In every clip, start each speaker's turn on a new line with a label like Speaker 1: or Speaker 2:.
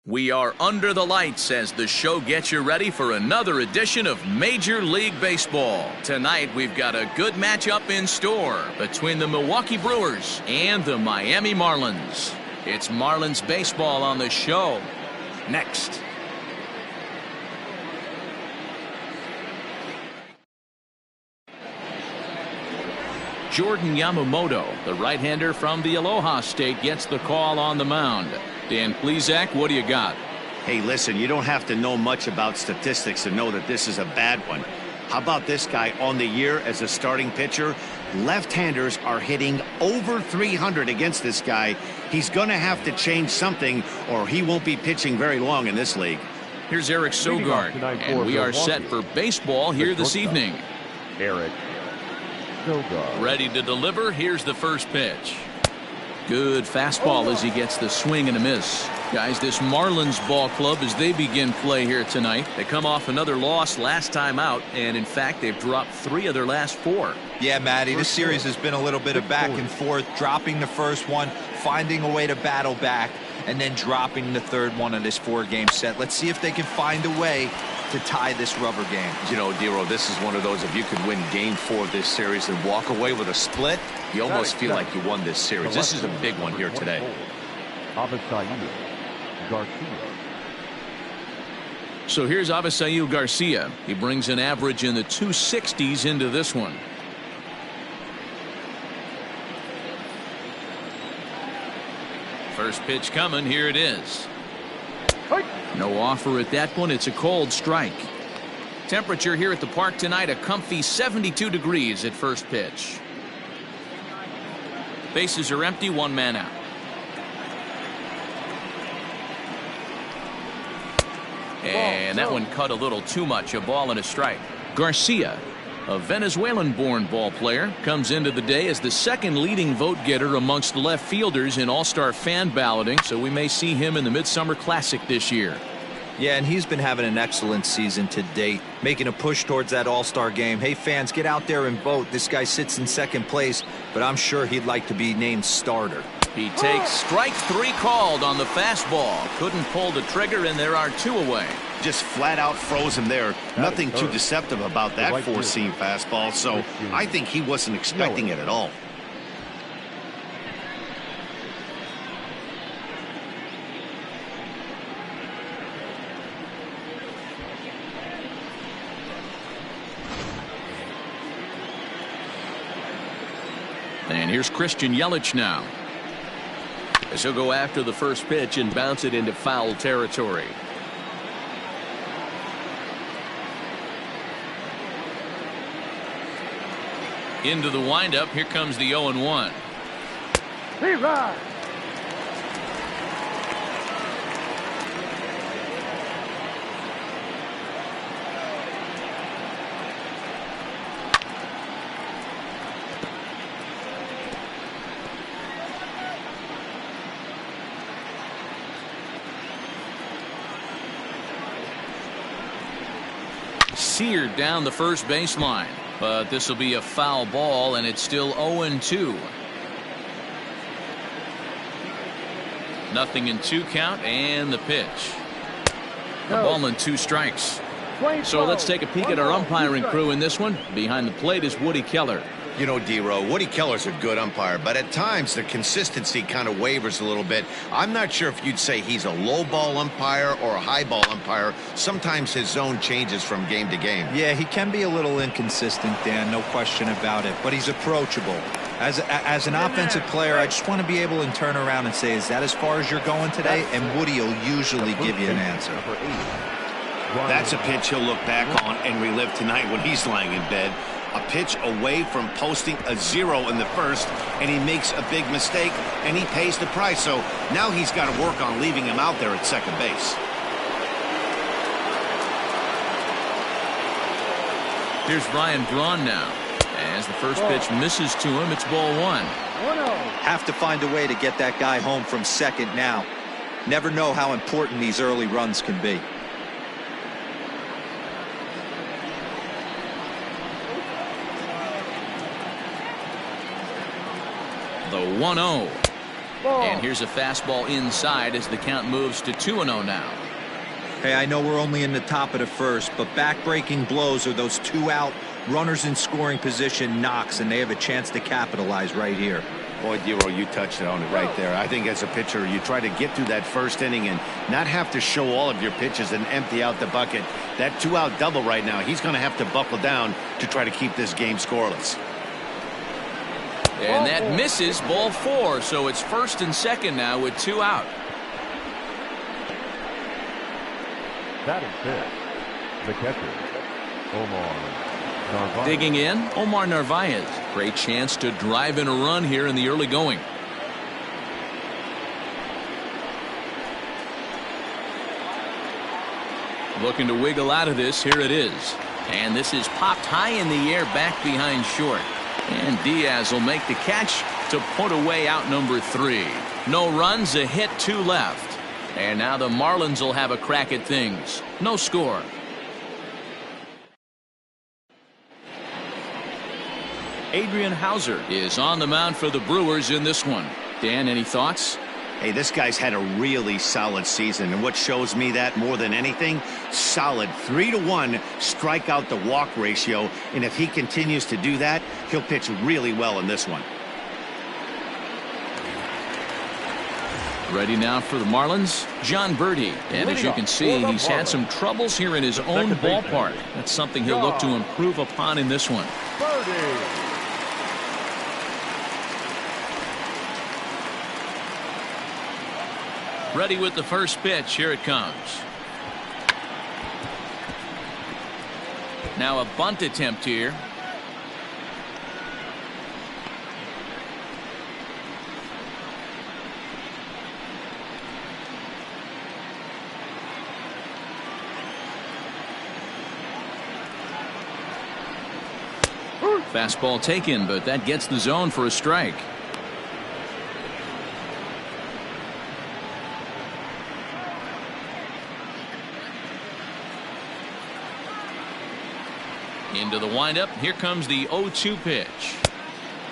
Speaker 1: We are under the lights as the show gets you ready for another edition of Major League Baseball. Tonight, we've got a good matchup in store between the Milwaukee Brewers and the Miami Marlins. It's Marlins baseball on the show. Next. Jordan Yamamoto, the right-hander from the Aloha State, gets the call on the mound. Dan Plesac, what do you got?
Speaker 2: Hey, listen, you don't have to know much about statistics to know that this is a bad one. How about this guy on the year as a starting pitcher? Left-handers are hitting over 300 against this guy. He's going to have to change something or he won't be pitching very long in this league.
Speaker 1: Here's Eric Sogard, and we are set for baseball here this evening.
Speaker 3: Eric Sogard.
Speaker 1: Ready to deliver. Here's the first pitch. Good fastball as he gets the swing and a miss. Guys, this Marlins ball club, as they begin play here tonight, they come off another loss last time out, and in fact they've dropped 3 of their last 4.
Speaker 4: Yeah, Matty, this series has been a little bit of back and forth, dropping the first one, finding a way to battle back, and then dropping the third one of this 4-game set. Let's see if they can find a way to tie this rubber game.
Speaker 5: You know, Dero, this is one of those, if you could win game 4 of this series and walk away with a split, you almost feel like you won this series. This is a big one here today.
Speaker 3: Garcia.
Speaker 1: So here's Avisail Garcia. He brings an average in the 260s into this one. First pitch coming. Here it is. No offer at that one. It's a cold strike. Temperature here at the park tonight, a comfy 72 degrees at first pitch. Bases are empty, 1 man out. And that one cut a little too much. A ball and a strike. Garcia, a Venezuelan-born ball player, comes into the day as the second leading vote getter amongst the left fielders in All-Star fan balloting, so we may see him in the Midsummer Classic this year.
Speaker 4: Yeah, and he's been having an excellent season to date, making a push towards that All-Star game. Hey, fans, get out there and vote. This guy sits in second place, but I'm sure he'd like to be named starter.
Speaker 1: He takes strike 3 called on the fastball. Couldn't pull the trigger, and there are 2 away.
Speaker 2: Just flat out froze him there. Nothing too deceptive about that four-seam fastball, so I think he wasn't expecting it at all.
Speaker 1: And here's Christian Yelich now, as he'll go after the first pitch and bounce it into foul territory. Into the windup. Here comes the 0-1. Seared down the first baseline, but this will be a foul ball, and it's still 0-2. Nothing in 2 count, and the pitch. The ball and 2 strikes. So let's take a peek at our umpiring crew in this one. Behind the plate is Woody Keller.
Speaker 2: You know, Dero, Woody Keller's a good umpire, but at times the consistency kind of wavers a little bit. I'm not sure if you'd say he's a low ball umpire or a high ball umpire. Sometimes his zone changes from game to game.
Speaker 4: Yeah, he can be a little inconsistent, Dan, no question about it, but he's approachable. As an offensive player, I just want to be able to turn around and say, is that as far as you're going today? And Woody will usually give you an answer.
Speaker 2: That's a pitch he'll look back on and relive tonight when he's lying in bed. A pitch away from posting a 0 in the first, and he makes a big mistake, and he pays the price. So now he's got to work on leaving him out there at second base.
Speaker 1: Here's Ryan Braun now. As the first pitch misses to him, it's ball 1.
Speaker 4: Have to find a way to get that guy home from second now. Never know how important these early runs can be.
Speaker 1: The 1-0. And here's a fastball inside as the count moves to 2-0 now.
Speaker 4: Hey, I know we're only in the top of the first, but back-breaking blows are those 2-out runners in scoring position knocks, and they have a chance to capitalize right here.
Speaker 2: Boy, Dero, you touched on it right there. I think as a pitcher, you try to get through that first inning and not have to show all of your pitches and empty out the bucket. That 2-out double right now, he's going to have to buckle down to try to keep this game scoreless.
Speaker 1: And that misses, ball 4, so it's first and second now with 2 out.
Speaker 3: That is pitch. The catcher, Omar Narvaez.
Speaker 1: Digging in, Omar Narvaez. Great chance to drive in a run here in the early going. Looking to wiggle out of this. Here it is. And this is popped high in the air back behind short. And Diaz will make the catch to put away out number 3. No runs, a hit, 2 left. And now the Marlins will have a crack at things. No score. Adrian Hauser is on the mound for the Brewers in this one. Dan, any thoughts?
Speaker 2: Hey, this guy's had a really solid season, and what shows me that more than anything, solid 3-to-1 strikeout to walk ratio, and if he continues to do that, he'll pitch really well in this one.
Speaker 1: Ready now for the Marlins, John Birdie. And as you can see, he's had some troubles here in his own ballpark. That's something he'll look to improve upon in this one. Ready with the first pitch. Here it comes. Now a bunt attempt here. Fastball taken, but that gets the zone for a strike. Into the windup. Here comes the 0-2 pitch.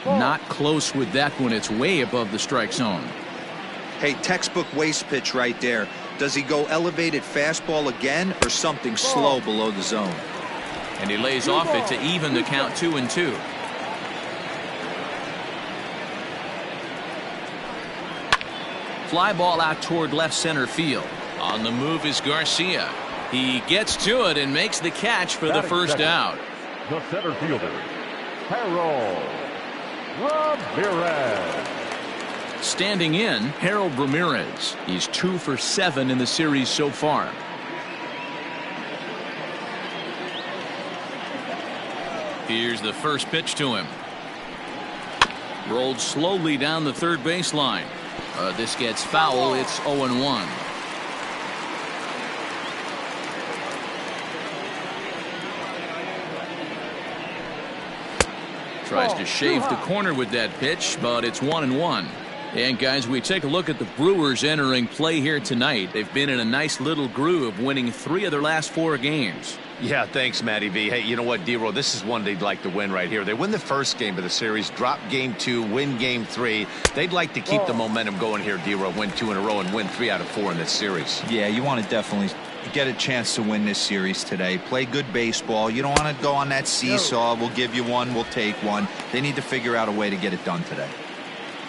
Speaker 1: Not close with that one. It's way above the strike zone.
Speaker 4: Hey, textbook waste pitch right there. Does he go elevated fastball again or something slow below the zone?
Speaker 1: And he lays off it to even the count 2-2. Fly ball out toward left center field. On the move is Garcia. He gets to it and makes the catch for the first out.
Speaker 3: The center fielder, Harold Ramirez.
Speaker 1: Standing in, Harold Ramirez. He's 2 for 7 in the series so far. Here's the first pitch to him. Rolled slowly down the third baseline. This gets foul. It's 0-1. Tries to shave the corner with that pitch, but it's 1-1. And guys, we take a look at the Brewers entering play here tonight. They've been in a nice little groove, winning 3 of their last 4 games.
Speaker 5: Yeah, thanks, Matty V. Hey, you know what, D-Roll, this is one they'd like to win right here. They win the first game of the series, drop game 2, win game 3. They'd like to keep the momentum going here, D-Roll, win 2 in a row and win 3 out of 4 in this series.
Speaker 4: Yeah, you want to definitely get a chance to win this series today. Play good baseball. You don't want to go on that seesaw. We'll give you one, we'll take one. They need to figure out a way to get it done today.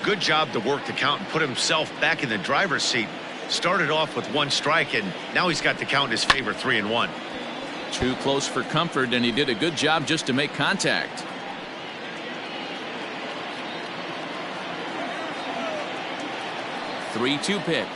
Speaker 2: Good job to work the count and put himself back in the driver's seat. Started off with 1 strike, and now he's got the count in his favor, 3-1.
Speaker 1: Too close for comfort, and he did a good job just to make contact. Three-two pitch.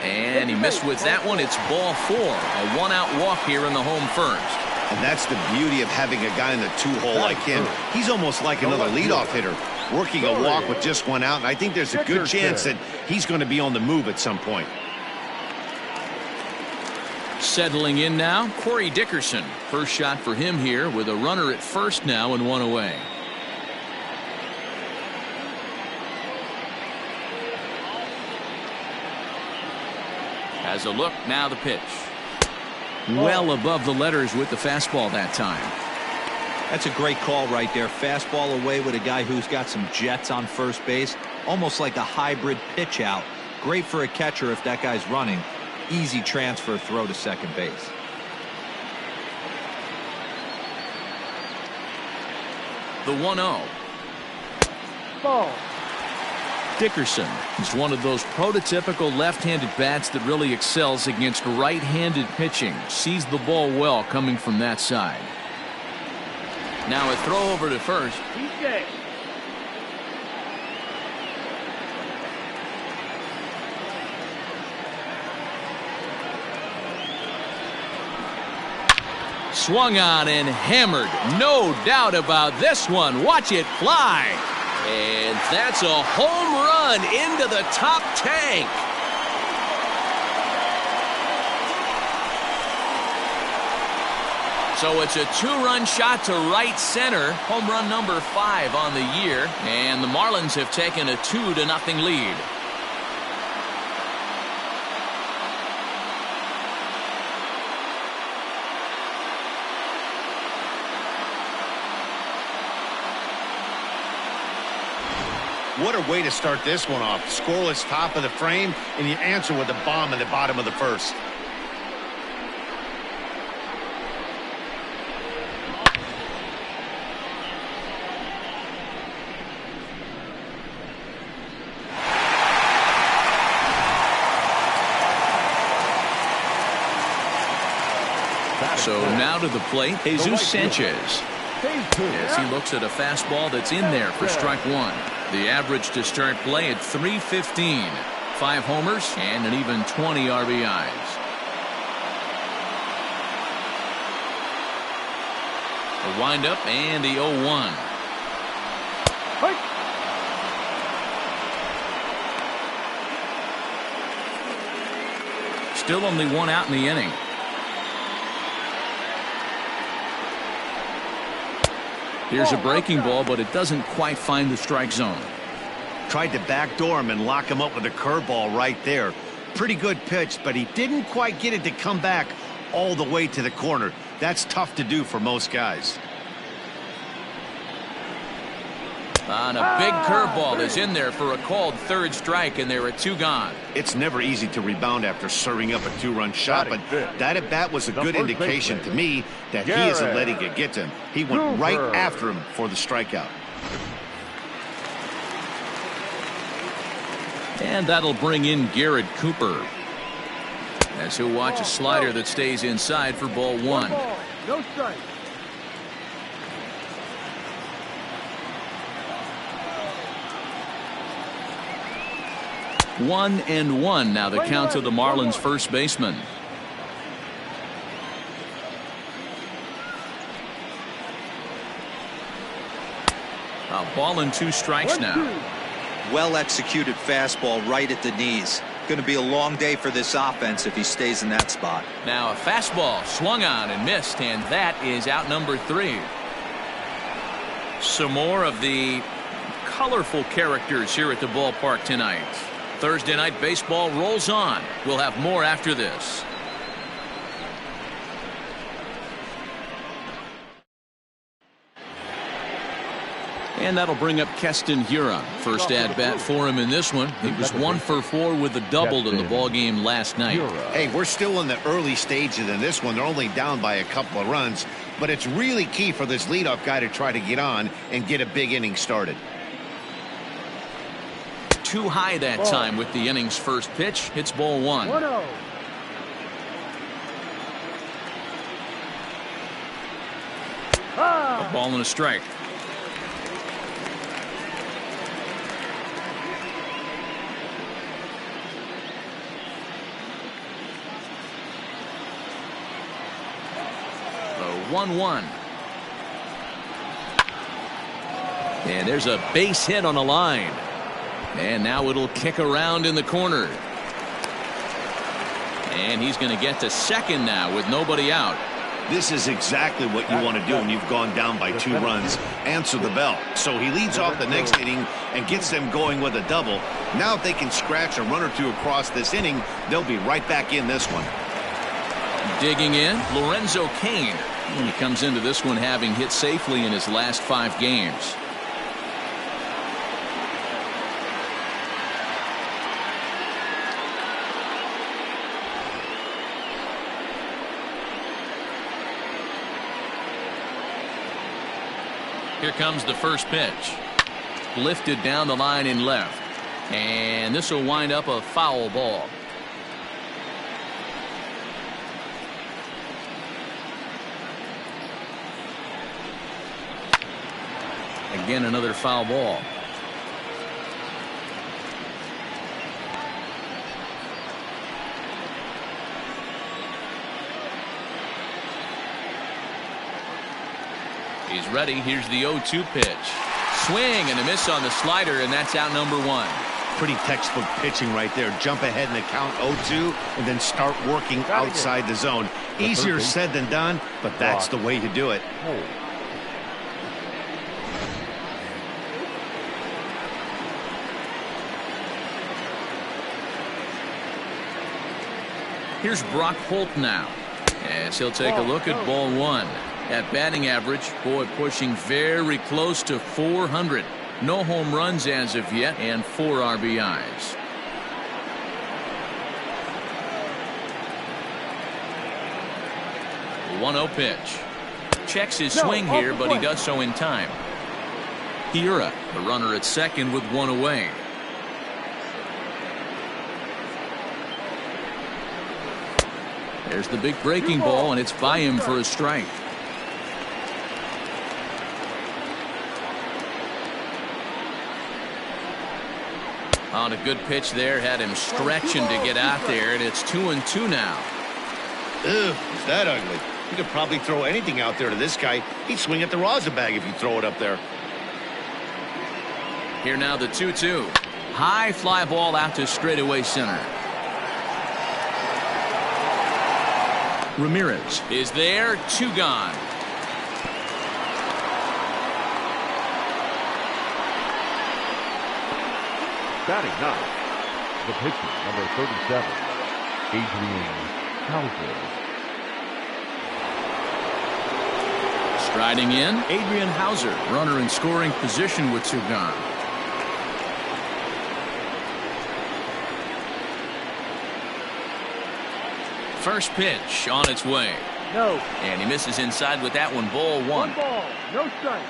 Speaker 1: And he missed with that one. It's ball 4. A 1-out walk here in the home first.
Speaker 2: And that's the beauty of having a guy in the 2-hole like him. He's almost like another leadoff hitter, working a walk with just 1 out, and I think there's a good chance that he's going to be on the move at some point.
Speaker 1: Settling in now, Corey Dickerson. First shot for him here with a runner at first now and 1 away. Has a look, now the pitch. Well above the letters with the fastball that time.
Speaker 4: That's a great call right there. Fastball away with a guy who's got some jets on first base. Almost like a hybrid pitch out. Great for a catcher if that guy's running. Easy transfer throw to second base.
Speaker 1: The 1-0.
Speaker 3: Ball.
Speaker 1: Dickerson is one of those prototypical left-handed bats that really excels against right-handed pitching. Sees the ball well coming from that side. Now a throw over to first. Swung on and hammered. No doubt about this one. Watch it fly. And that's a home run into the top tank. So it's a 2-run shot to right center. Home run number 5 on the year. And the Marlins have taken a 2-0 lead.
Speaker 2: What a way to start this one off. Scoreless top of the frame, and you answer with a bomb in the bottom of the first.
Speaker 1: So now to the plate, Jesus Sanchez. As he looks at a fastball that's in there for strike 1. The average to start play at 315. 5 homers and an even 20 RBIs. A windup and the 0-1. Still only 1 out in the inning. Here's a breaking ball, but it doesn't quite find the strike zone.
Speaker 2: Tried to backdoor him and lock him up with a curveball right there. Pretty good pitch, but he didn't quite get it to come back all the way to the corner. That's tough to do for most guys.
Speaker 1: On a big curveball is in there for a called 3rd strike, and there are 2 gone.
Speaker 2: It's never easy to rebound after serving up a 2-run shot, but that at bat was a good indication to me that he isn't letting it get to him. He went right after him for the strikeout.
Speaker 1: And that'll bring in Garrett Cooper, as he'll watch a slider that stays inside for ball 1.
Speaker 3: No strike.
Speaker 1: One and one now the count to the Marlins first baseman. A ball and 2 strikes now.
Speaker 4: Well executed fastball right at the knees. Going to be a long day for this offense if he stays in that spot.
Speaker 1: Now a fastball swung on and missed, and that is out number 3. Some more of the colorful characters here at the ballpark tonight. Thursday night baseball rolls on. We'll have more after this. And that'll bring up Keston Hiura. First at bat for him in this one. He was 1 for 4 with a double in the ball game last night.
Speaker 2: Hey, we're still in the early stages in this one. They're only down by a couple of runs, but it's really key for this leadoff guy to try to get on and get a big inning started.
Speaker 1: Too high that time with the inning's first pitch. It's ball 1. A ball and a strike. A 1-1. And there's a base hit on a line. And now it'll kick around in the corner. And he's going to get to second now with nobody out.
Speaker 2: This is exactly what you want to do when you've gone down by 2 runs. Answer the bell. So he leads off the next inning and gets them going with a double. Now if they can scratch a run or 2 across this inning, they'll be right back in this one.
Speaker 1: Digging in, Lorenzo Cain. When he comes into this one having hit safely in his last 5 games. Here comes the first pitch. Lifted down the line in left. And this will wind up a foul ball. Again, another foul ball. He's ready. Here's the 0-2 pitch. Swing and a miss on the slider, and that's out number 1.
Speaker 2: Pretty textbook pitching right there. Jump ahead in the count 0-2 and then start working outside the zone. Easier said than done, but that's the way to do it.
Speaker 1: Here's Brock Holt now, as he'll take a look at ball 1. At batting average, boy, pushing very close to 400. No home runs as of yet, and 4 RBIs. The 1-0 pitch. Checks his swing here, but he does so in time. Hiura, the runner at second with 1 away. There's the big breaking ball, and it's by him for a strike. On a good pitch there, had him stretching to get out there, and it's 2-2 now.
Speaker 2: Ew, is that ugly? You could probably throw anything out there to this guy. He'd swing at the rosin bag if you throw it up there.
Speaker 1: Here now the 2-2. High fly ball out to straightaway center. Ramirez is there, 2 gone.
Speaker 3: Batting ninth, the pitcher, number 37, Adrian Hauser.
Speaker 1: Striding in, Adrian Hauser, runner in scoring position with 2 gone. First pitch on its way.
Speaker 3: No.
Speaker 1: And he misses inside with that one. Ball 1.
Speaker 3: 1 ball, no strike.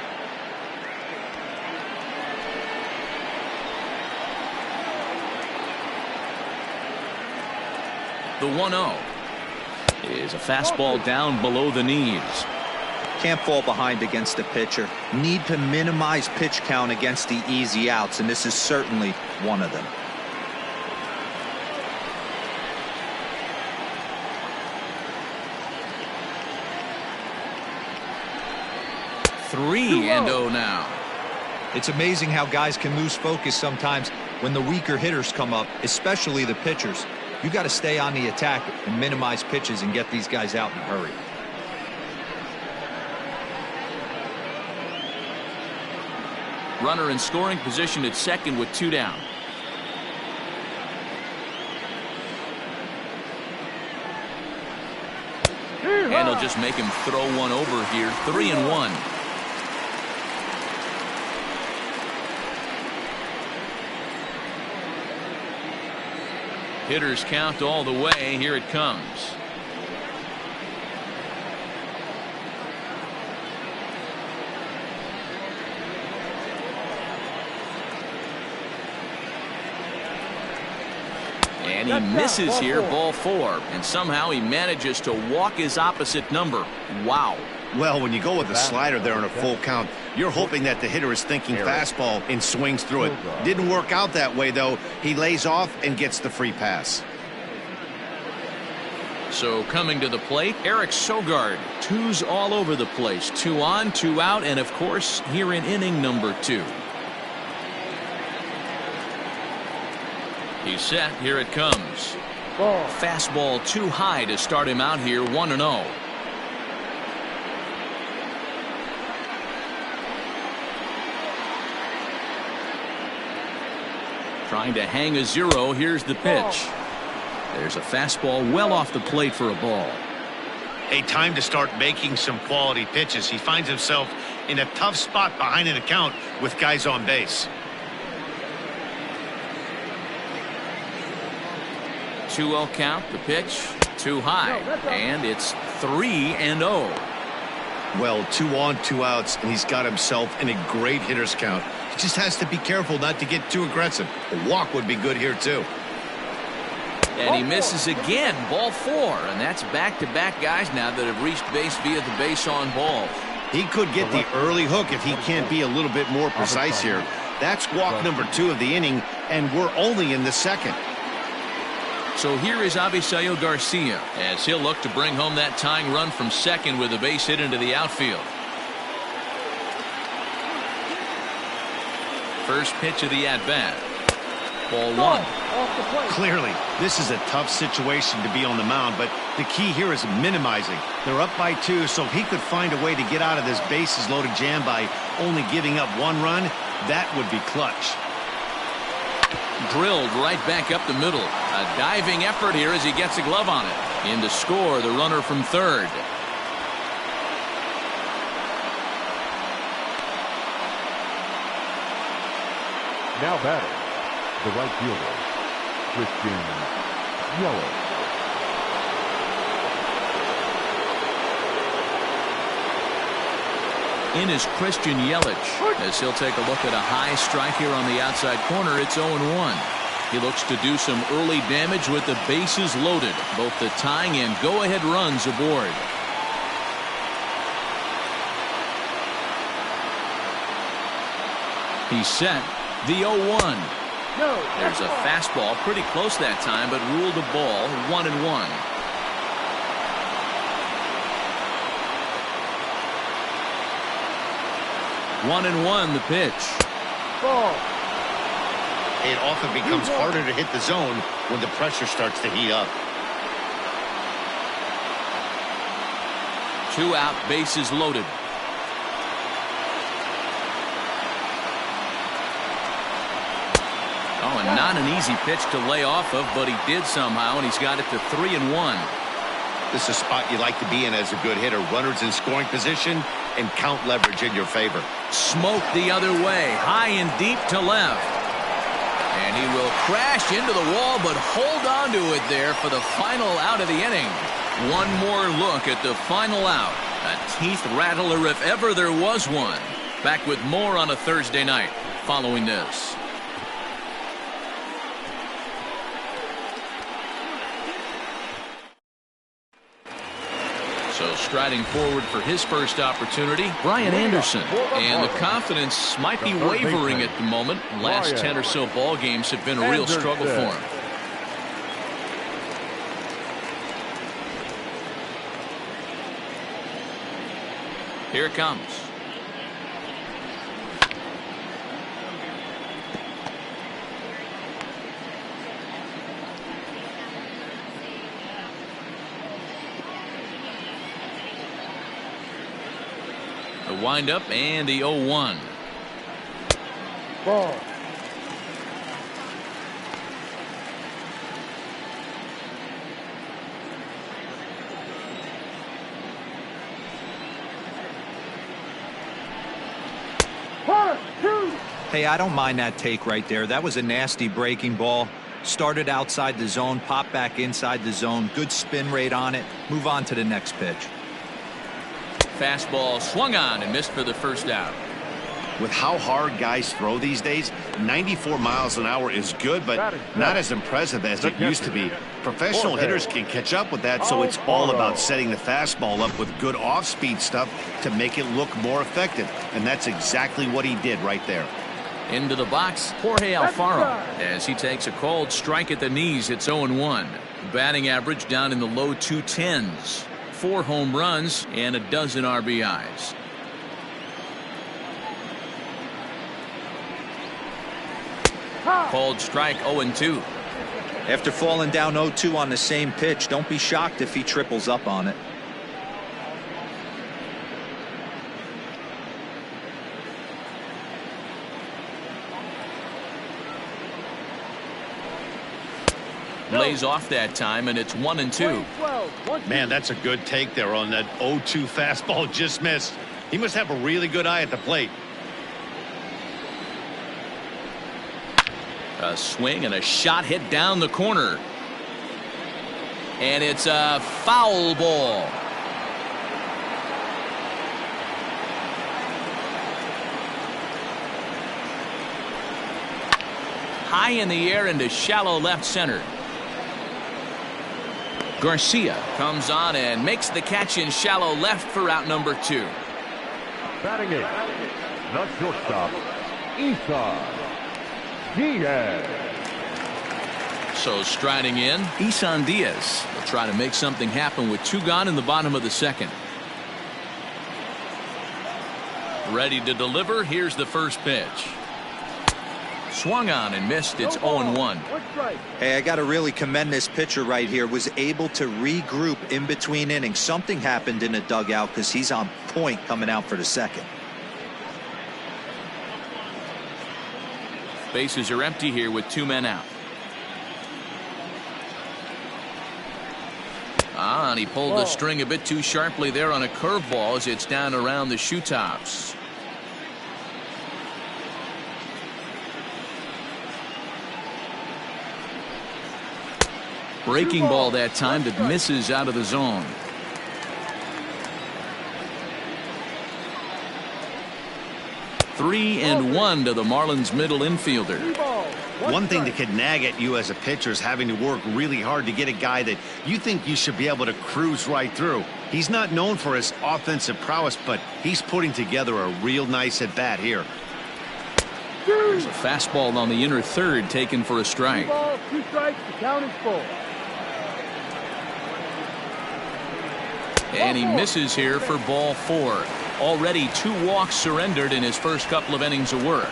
Speaker 1: The 1-0 is a fastball down below the knees.
Speaker 4: Can't fall behind against the pitcher. Need to minimize pitch count against the easy outs, and this is certainly one of them.
Speaker 1: Three and 0 now.
Speaker 4: It's amazing how guys can lose focus sometimes when the weaker hitters come up, especially the pitchers. You got to stay on the attack and minimize pitches and get these guys out in a hurry.
Speaker 1: Runner in scoring position at second with 2 down. And they'll just make him throw one over here. 3-1. Hitters count all the way. Here it comes. And he misses here, ball 4. And somehow he manages to walk his opposite number. Wow.
Speaker 2: Well, when you go with a slider there on a full count, you're hoping that the hitter is thinking fastball and swings through it. Didn't work out that way, though. He lays off and gets the free pass.
Speaker 1: So coming to the plate, Eric Sogard. 2s all over the place. 2 on, 2 out, and of course, here in inning number 2. He's set. Here it comes. Fastball too high to start him out here. 1-0. Trying to hang a 0. Here's the pitch. There's a fastball well off the plate for a ball.
Speaker 2: A time to start making some quality pitches. He finds himself in a tough spot behind an account with guys on base.
Speaker 1: 2-0 count. The pitch too high, and it's 3-0.
Speaker 2: Well, 2 on, 2 outs, and he's got himself in a great hitter's count. He just has to be careful not to get too aggressive. A walk would be good here too.
Speaker 1: And he misses again. Ball 4, and that's back-to-back guys now that have reached base via the base on ball.
Speaker 2: He could get the early hook if he can't be a little bit more precise here. That's walk number 2 of the inning, and we're only in the second.
Speaker 1: So here is Avisayo Garcia as he'll look to bring home that tying run from second with a base hit into the outfield. First pitch of the at-bat. Ball 1.
Speaker 2: Clearly, this is a tough situation to be on the mound, but the key here is minimizing. They're up by 2, so if he could find a way to get out of this bases loaded jam by only giving up 1 run, that would be clutch.
Speaker 1: Drilled right back up the middle. A diving effort here as he gets a glove on it. In to score the runner from third.
Speaker 3: Now batting, the right fielder, Christian Yelich.
Speaker 1: In is Christian Yelich as he'll take a look at a high strike here on the outside corner. It's 0-1. He looks to do some early damage with the bases loaded. Both the tying and go-ahead runs aboard. He's set. The 0-1. There's a fastball pretty close that time, but ruled a ball. 1-1. One and one, the pitch.
Speaker 3: Ball.
Speaker 2: It often becomes harder to hit the zone when the pressure starts to heat up.
Speaker 1: 2 out, bases loaded. Oh, and not an easy pitch to lay off of, but he did somehow, and he's got it to 3-1.
Speaker 2: This is a spot you like to be in as a good hitter. Runners in scoring position and count leverage in your favor.
Speaker 1: Smoked the other way, high and deep to left. And he will crash into the wall, but hold on to it there for the final out of the inning. One more look at the final out. A teeth rattler if ever there was one. Back with more on a Thursday night following this. So striding forward for his first opportunity, Brian Anderson. And the confidence might be wavering at the moment. Last 10 or so ball games have been a real struggle for him. Here it comes. The windup and the 0-1.
Speaker 3: Ball.
Speaker 4: Hey, I don't mind that take right there. That was a nasty breaking ball. Started outside the zone, popped back inside the zone. Good spin rate on it. Move on to the next pitch.
Speaker 1: Fastball swung on and missed for the first out.
Speaker 2: With how hard guys throw these days, 94 miles an hour is good, but not as impressive as it used to be. Professional hitters can catch up with that, so it's all about setting the fastball up with good off-speed stuff to make it look more effective, and that's exactly what he did right there.
Speaker 1: Into the box, Jorge Alfaro, as he takes a called strike at the knees. It's 0-1. Batting average down in the low 210s. 4 home runs and a dozen RBIs. Called strike 0-2.
Speaker 4: After falling down 0-2 on the same pitch, don't be shocked if he triples up on it.
Speaker 1: Lays off that time, and it's 1-2.
Speaker 2: Man, that's a good take there on that 0-2 fastball. Just missed. He must have a really good eye at the plate.
Speaker 1: A swing and a shot hit down the corner. And it's a foul ball. High in the air into shallow left center. Garcia comes on and makes the catch in shallow left for out number 2.
Speaker 3: Batting it, the shortstop, Isan Diaz.
Speaker 1: So striding in, Isan Diaz will try to make something happen with 2 gone in the bottom of the second. Ready to deliver. Here's the first pitch. Swung on and missed. It's 0-1.
Speaker 4: Hey, I got to really commend this pitcher right here. Was able to regroup in between innings. Something happened in the dugout because he's on point coming out for the second.
Speaker 1: Bases are empty here with 2 men out. And he pulled the string a bit too sharply there on a curveball as it's down around the shoe tops. Breaking ball that time that misses out of the zone. Three and 1 to the Marlins middle infielder.
Speaker 2: One thing that could nag at you as a pitcher is having to work really hard to get a guy that you think you should be able to cruise right through. He's not known for his offensive prowess, but he's putting together a real nice at bat here.
Speaker 1: There's a fastball on the inner third taken for a strike.
Speaker 3: 2 strikes, the count is full.
Speaker 1: And he misses here for ball 4. Already 2 walks surrendered in his first couple of innings of work.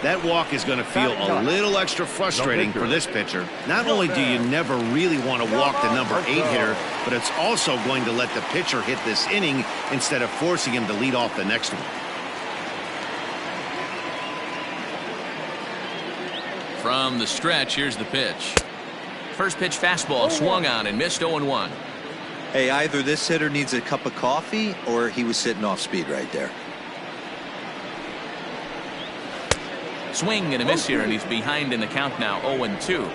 Speaker 2: That walk is going to feel a little extra frustrating for this pitcher. Not only do you never really want to walk the number 8 hitter, but it's also going to let the pitcher hit this inning instead of forcing him to lead off the next one.
Speaker 1: From the stretch, here's the pitch. First pitch fastball swung on and missed. 0-1.
Speaker 4: Hey, either this hitter needs a cup of coffee or he was sitting off speed right there.
Speaker 1: Swing and a miss here, and he's behind in the count now. 0-2.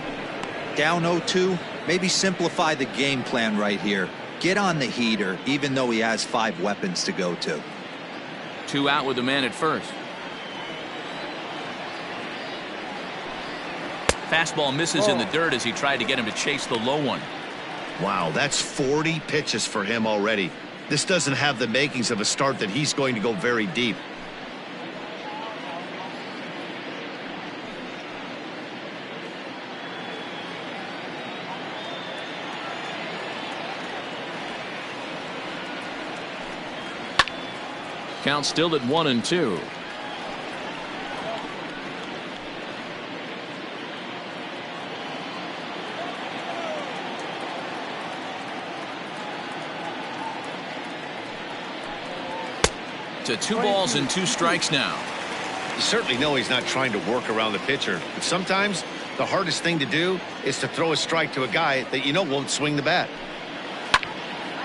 Speaker 4: Down 0-2. Maybe simplify the game plan right here. Get on the heater, even though he has 5 weapons to go to.
Speaker 1: 2 out with the man at first. Fastball misses in the dirt as he tried to get him to chase the low one.
Speaker 2: Wow, that's 40 pitches for him already. This doesn't have the makings of a start that he's going to go very deep.
Speaker 1: Count still at 1-2. To 2 balls and 2 strikes now.
Speaker 2: You certainly know he's not trying to work around the pitcher. But sometimes the hardest thing to do is to throw a strike to a guy that you know won't swing the bat.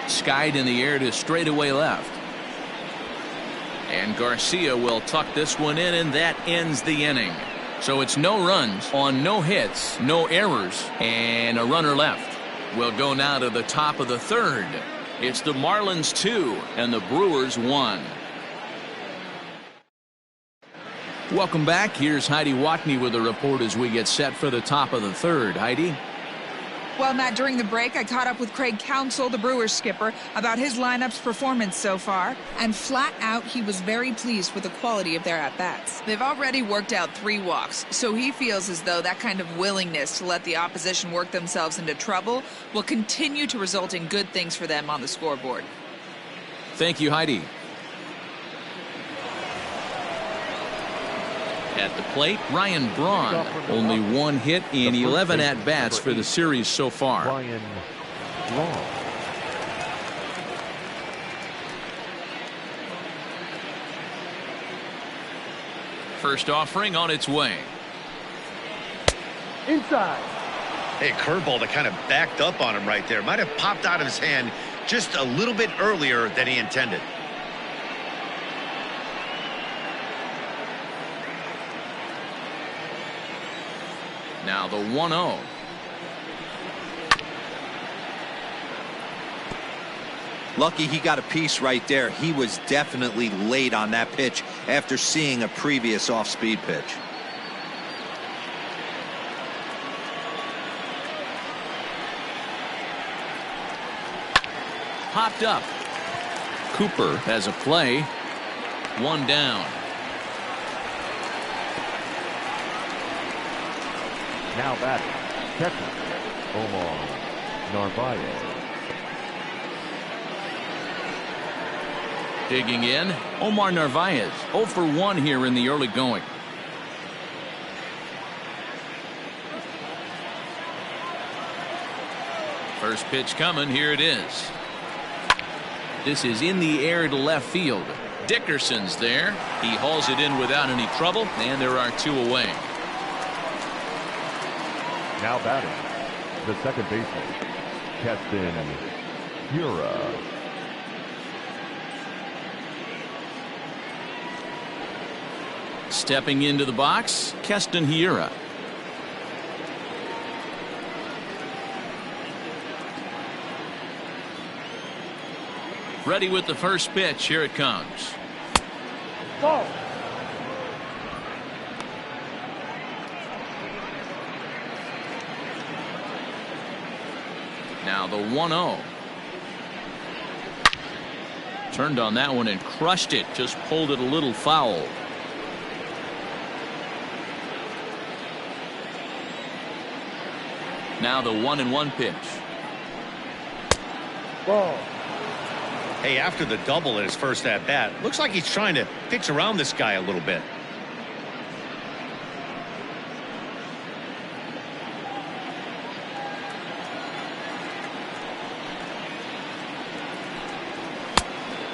Speaker 1: Skied in the air to straightaway left. And Garcia will tuck this one in, and that ends the inning. So it's no runs on no hits, no errors, and a runner left. We'll go now to the top of the 3rd. It's the Marlins 2 and the Brewers 1. Welcome back. Here's Heidi Watney with a report as we get set for the top of the 3rd. Heidi?
Speaker 6: Well, Matt, during the break, I caught up with Craig Counsell, the Brewers skipper, about his lineup's performance so far. And flat out, he was very pleased with the quality of their at-bats. They've already worked out 3 walks, so he feels as though that kind of willingness to let the opposition work themselves into trouble will continue to result in good things for them on the scoreboard.
Speaker 1: Thank you, Heidi. At the plate, Ryan Braun. Only 1 hit in 11 at-bats for the series so far.
Speaker 3: Ryan Braun.
Speaker 1: First offering on its way.
Speaker 3: Inside.
Speaker 2: Hey, curveball that kind of backed up on him right there. Might have popped out of his hand just a little bit earlier than he intended.
Speaker 1: Now the 1-0.
Speaker 4: Lucky he got a piece right there. He was definitely late on that pitch after seeing a previous off-speed pitch.
Speaker 1: Popped up. Cooper has a play. One down.
Speaker 3: Now batting, catcher, Omar Narvaez.
Speaker 1: Digging in, Omar Narvaez, 0 for 1 here in the early going. First pitch coming, here it is. This is in the air to left field. Dickerson's there. He hauls it in without any trouble, and there are 2 away.
Speaker 3: Now batting, the second baseman, Keston Hiura.
Speaker 1: Stepping into the box, Keston Hiura. Ready with the first pitch. Here it comes.
Speaker 3: Ball.
Speaker 1: Now the 1-0. Turned on that one and crushed it. Just pulled it a little foul. Now the 1-1 pitch.
Speaker 3: Ball.
Speaker 2: Hey, after the double in his first at-bat, looks like he's trying to pitch around this guy a little bit.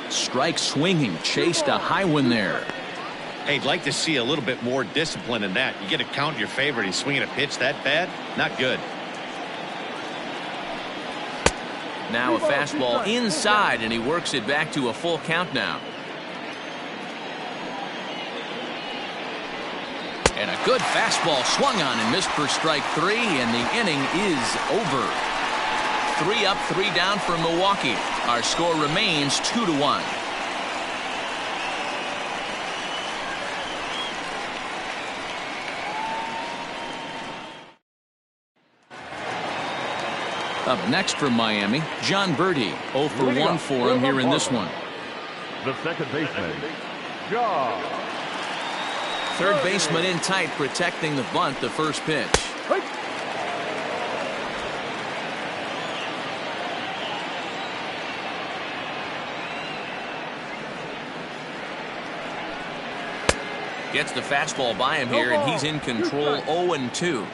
Speaker 1: Strike swinging, chased a high one there.
Speaker 2: Hey, I'd like to see a little bit more discipline in that. You get a count in your favor, and he's swinging a pitch that bad? Not good.
Speaker 1: Now a fastball inside, and he works it back to a full count now. And a good fastball swung on and missed for strike 3, and the inning is over. 3 up, 3 down for Milwaukee. Our score remains 2-1. Up next from Miami, John Birdie. 0 for 1 for him here in this one.
Speaker 3: The second baseman, John.
Speaker 1: Third baseman in tight, protecting the bunt, the first pitch. Gets the fastball by him here, and he's in control. 0-2.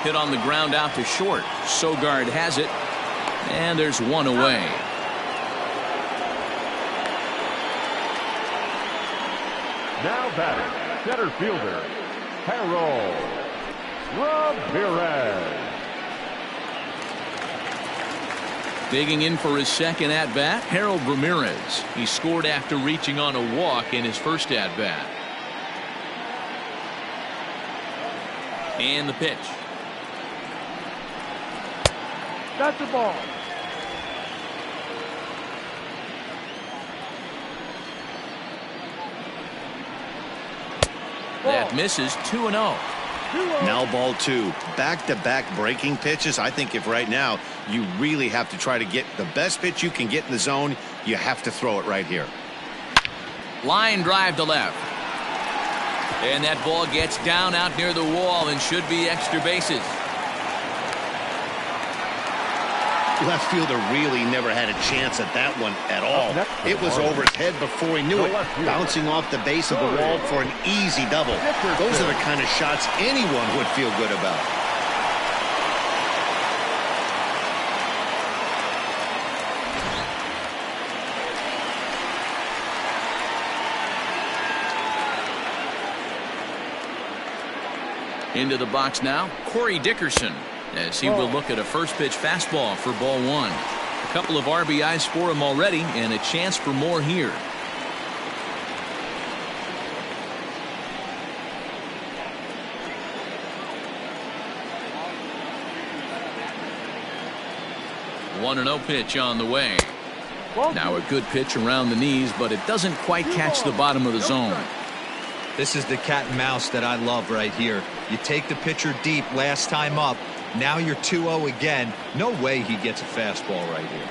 Speaker 1: Hit on the ground out to short. Sogard has it, and there's 1 away.
Speaker 3: Now batting, center fielder, Harold Ramirez.
Speaker 1: Digging in for his second at-bat, Harold Ramirez. He scored after reaching on a walk in his first at-bat. And the pitch.
Speaker 3: That's the ball.
Speaker 1: That misses. 2-0.
Speaker 2: Now ball 2. Back-to-back breaking pitches. I think if right now you really have to try to get the best pitch you can get in the zone, you have to throw it right here.
Speaker 1: Line drive to left. And that ball gets down out near the wall and should be extra bases.
Speaker 2: Left fielder really never had a chance at that one at all. It was over his head before he knew it. Bouncing off the base of the wall for an easy double. Those are the kind of shots anyone would feel good about.
Speaker 1: Into the box now, Corey Dickerson, as he will look at a first pitch fastball for ball one. A couple of RBIs for him already, and a chance for more here. One 1-0 pitch on the way. Now a good pitch around the knees, but it doesn't quite catch the bottom of the zone.
Speaker 4: This is the cat and mouse that I love right here. You take the pitcher deep last time up. Now you're 2-0 again. No way he gets a fastball right here.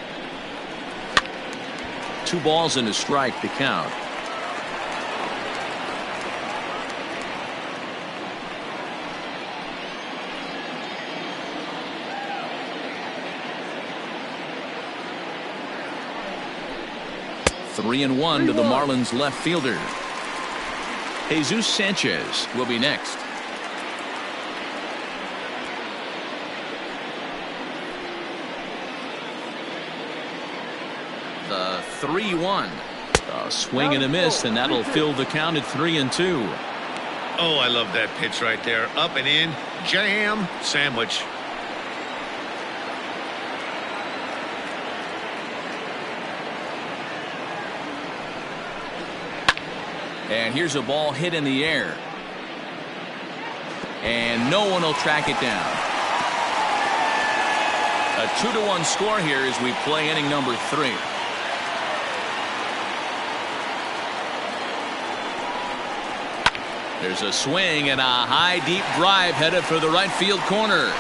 Speaker 1: 2 balls and a strike to count. Three and one to the Marlins left fielder. Jesus Sanchez will be next. The 3-1. A swing and a miss, and that'll fill the count at 3-2.
Speaker 2: Oh, I love that pitch right there. Up and in. Jam sandwich.
Speaker 1: And here's a ball hit in the air. And no one will track it down. A 2-1 score here as we play inning number 3. There's a swing and a high deep drive headed for the right field corner.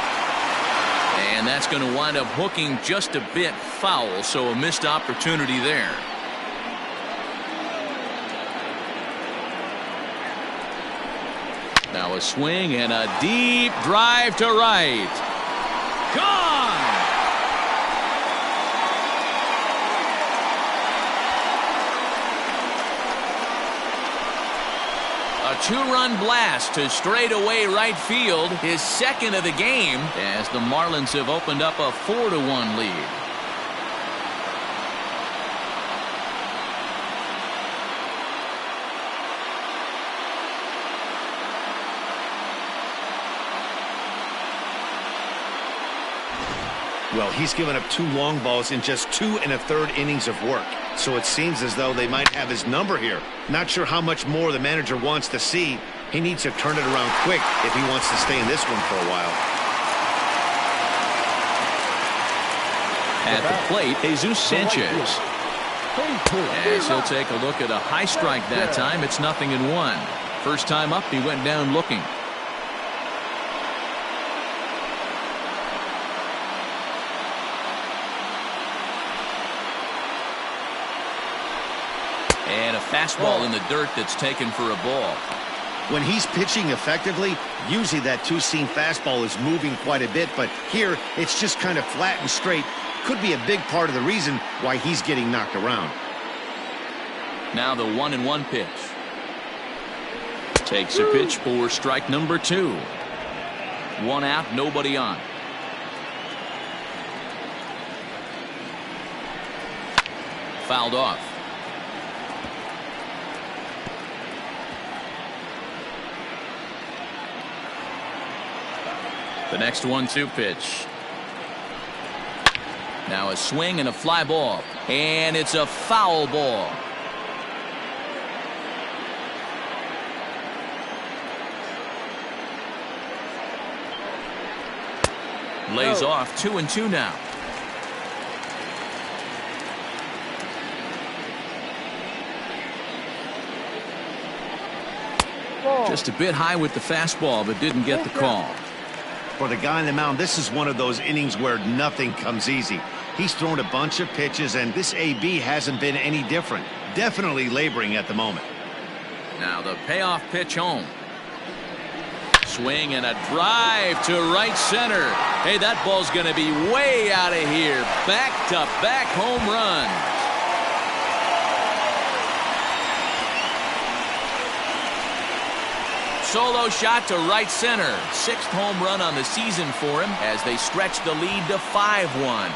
Speaker 1: And that's going to wind up hooking just a bit foul, so a missed opportunity there. Now a swing and a deep drive to right. Gone! A 2-run blast to straightaway right field, his second of the game, as the Marlins have opened up a 4-1 lead.
Speaker 2: Well, he's given up 2 long balls in just 2 1/3 innings of work. So it seems as though they might have his number here. Not sure how much more the manager wants to see. He needs to turn it around quick if he wants to stay in this one for a while.
Speaker 1: At the plate, Jesus Sanchez. As he'll take a look at a high strike that time. It's 0-1. First time up, he went down looking. And a fastball in the dirt that's taken for a ball.
Speaker 2: When he's pitching effectively, usually that 2-seam fastball is moving quite a bit, but here it's just kind of flat and straight. Could be a big part of the reason why he's getting knocked around.
Speaker 1: Now the 1-1 pitch. Takes a pitch for strike number 2. 1 out, nobody on. Fouled off. The next 1-2 pitch. Now a swing and a fly ball. And it's a foul ball. Lays off 2-2 now. Just a bit high with the fastball, but didn't get the call.
Speaker 2: For the guy on the mound, this is one of those innings where nothing comes easy. He's thrown a bunch of pitches, and this AB hasn't been any different. Definitely laboring at the moment.
Speaker 1: Now the payoff pitch home. Swing and a drive to right center. Hey, that ball's going to be way out of here. Back-to-back home runs. Solo shot to right center. 6th home run on the season for him as they stretch the lead to 5-1.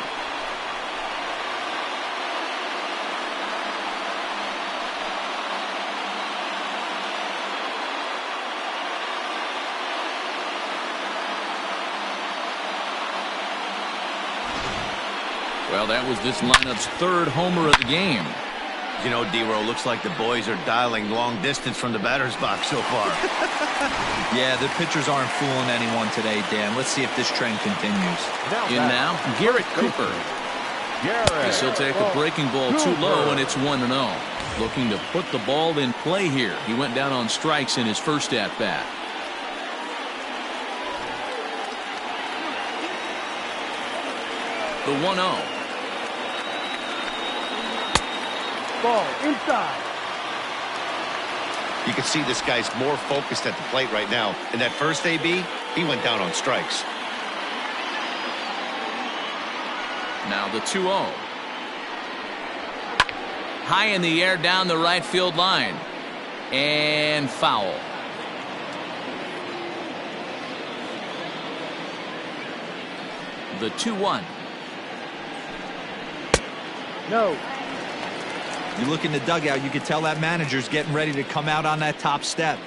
Speaker 1: Well, that was this lineup's third homer of the game.
Speaker 2: You know, D-Row, looks like the boys are dialing long distance from the batter's box so far.
Speaker 4: Yeah, the pitchers aren't fooling anyone today, Dan. Let's see if this trend continues.
Speaker 1: Now, Garrett Cooper. Guess he'll take a breaking ball too low, and it's 1-0. Looking to put the ball in play here. He went down on strikes in his first at-bat. The 1-0.
Speaker 3: Ball inside.
Speaker 2: You can see this guy's more focused at the plate right now. In that first AB, he went down on strikes.
Speaker 1: Now the 2-0. High in the air down the right field line. And foul. The 2-1.
Speaker 3: No.
Speaker 4: You look in the dugout, you can tell that manager's getting ready to come out on that top step.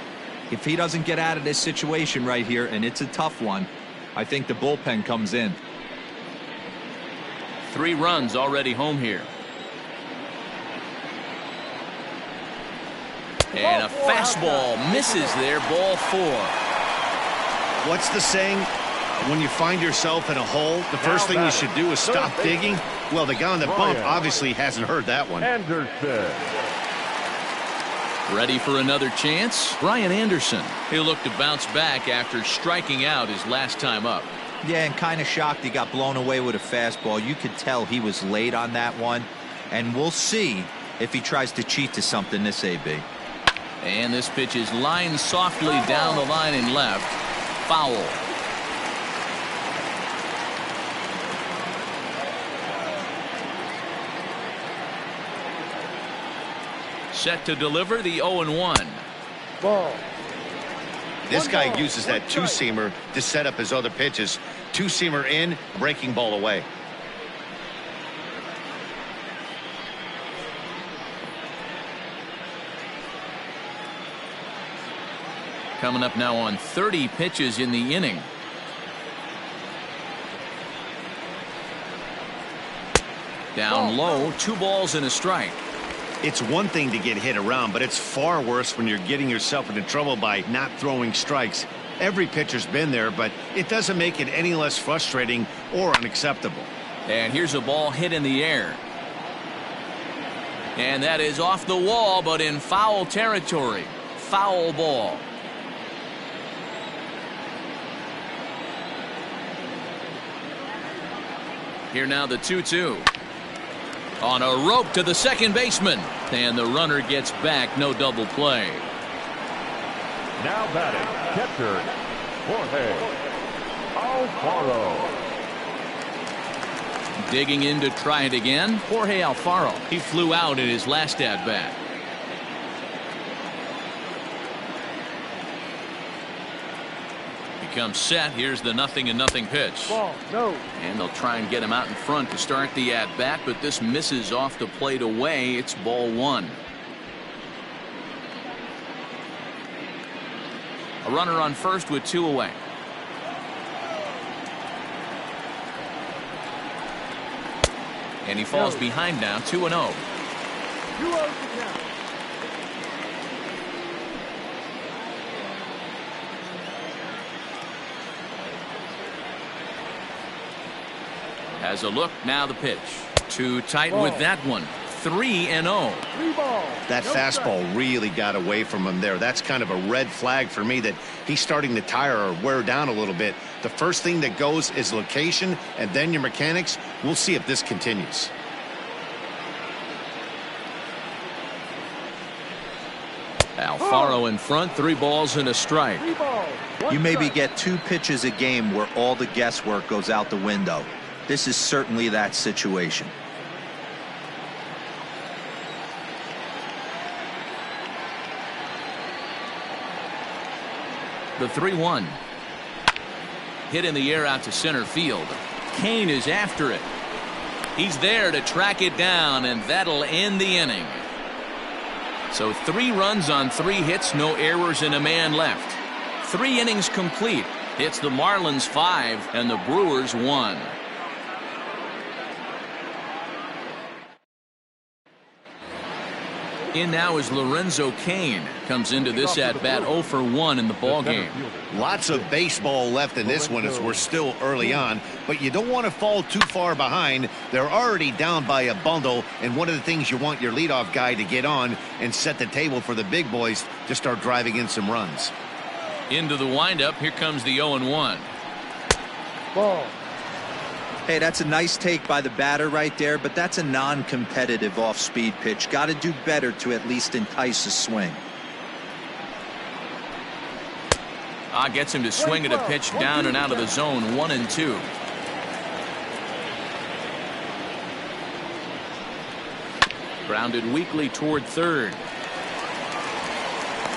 Speaker 4: If he doesn't get out of this situation right here, and it's a tough one, I think the bullpen comes in.
Speaker 1: 3 runs already home here. And a fastball misses there, ball 4.
Speaker 2: What's the saying? When you find yourself in a hole, the first thing you should do is stop digging. Well, the guy on the bump obviously hasn't heard that one.
Speaker 3: Anderson.
Speaker 1: Ready for another chance? Brian Anderson. He'll look to bounce back after striking out his last time up.
Speaker 4: Yeah, and kind of shocked he got blown away with a fastball. You could tell he was late on that one. And we'll see if he tries to cheat to something this AB.
Speaker 1: And this pitch is lined softly down the line and left. Foul. Set to deliver the 0-1.
Speaker 3: Ball.
Speaker 2: This guy uses that two-seamer to set up his other pitches. Two-seamer in, breaking ball away.
Speaker 1: Coming up now on 30 pitches in the inning. Down low, 2 balls and a strike.
Speaker 2: It's one thing to get hit around, but it's far worse when you're getting yourself into trouble by not throwing strikes. Every pitcher's been there, but it doesn't make it any less frustrating or unacceptable.
Speaker 1: And here's a ball hit in the air. And that is off the wall, but in foul territory. Foul ball. Here now the 2-2. On a rope to the second baseman. And the runner gets back. No double play.
Speaker 3: Now batting, catcher, Jorge Alfaro.
Speaker 1: Digging in to try it again, Jorge Alfaro. He flew out in his last at-bat. Comes set. Here's the 0-0 pitch.
Speaker 3: Ball, no.
Speaker 1: And they'll try and get him out in front to start the at-bat, but this misses off the plate away. It's ball 1. A runner on first with 2 away. And he falls behind now, 2-0.
Speaker 3: 2-0 now.
Speaker 1: Has a look, now the pitch. Too tight with that one. 3-0.
Speaker 3: 3 balls.
Speaker 2: That fastball really got away from him there. That's kind of a red flag for me that he's starting to tire or wear down a little bit. The first thing that goes is location and then your mechanics. We'll see if this continues.
Speaker 1: Alfaro in front, 3 balls and a strike.
Speaker 3: 3 balls.
Speaker 4: You maybe get 2 pitches a game where all the guesswork goes out the window. This is certainly that situation.
Speaker 1: The 3-1. Hit in the air out to center field. Kane is after it. He's there to track it down, and that'll end the inning. So 3 runs on 3 hits, no errors, and a man left. 3 innings complete. It's the Marlins 5 and the Brewers 1. In now is Lorenzo Cain. Comes into this at-bat 0 for 1 in the ball game.
Speaker 2: Lots of baseball left in this one as we're still early on, but you don't want to fall too far behind. They're already down by a bundle, and one of the things you want your leadoff guy to get on and set the table for the big boys to start driving in some runs.
Speaker 1: Into the windup, here comes the 0-1.
Speaker 3: Ball.
Speaker 4: Hey, that's a nice take by the batter right there, but that's a non-competitive off-speed pitch. Got to do better to at least entice a swing.
Speaker 1: Gets him to swing at a pitch down and out of the zone. 1-2. Grounded weakly toward third.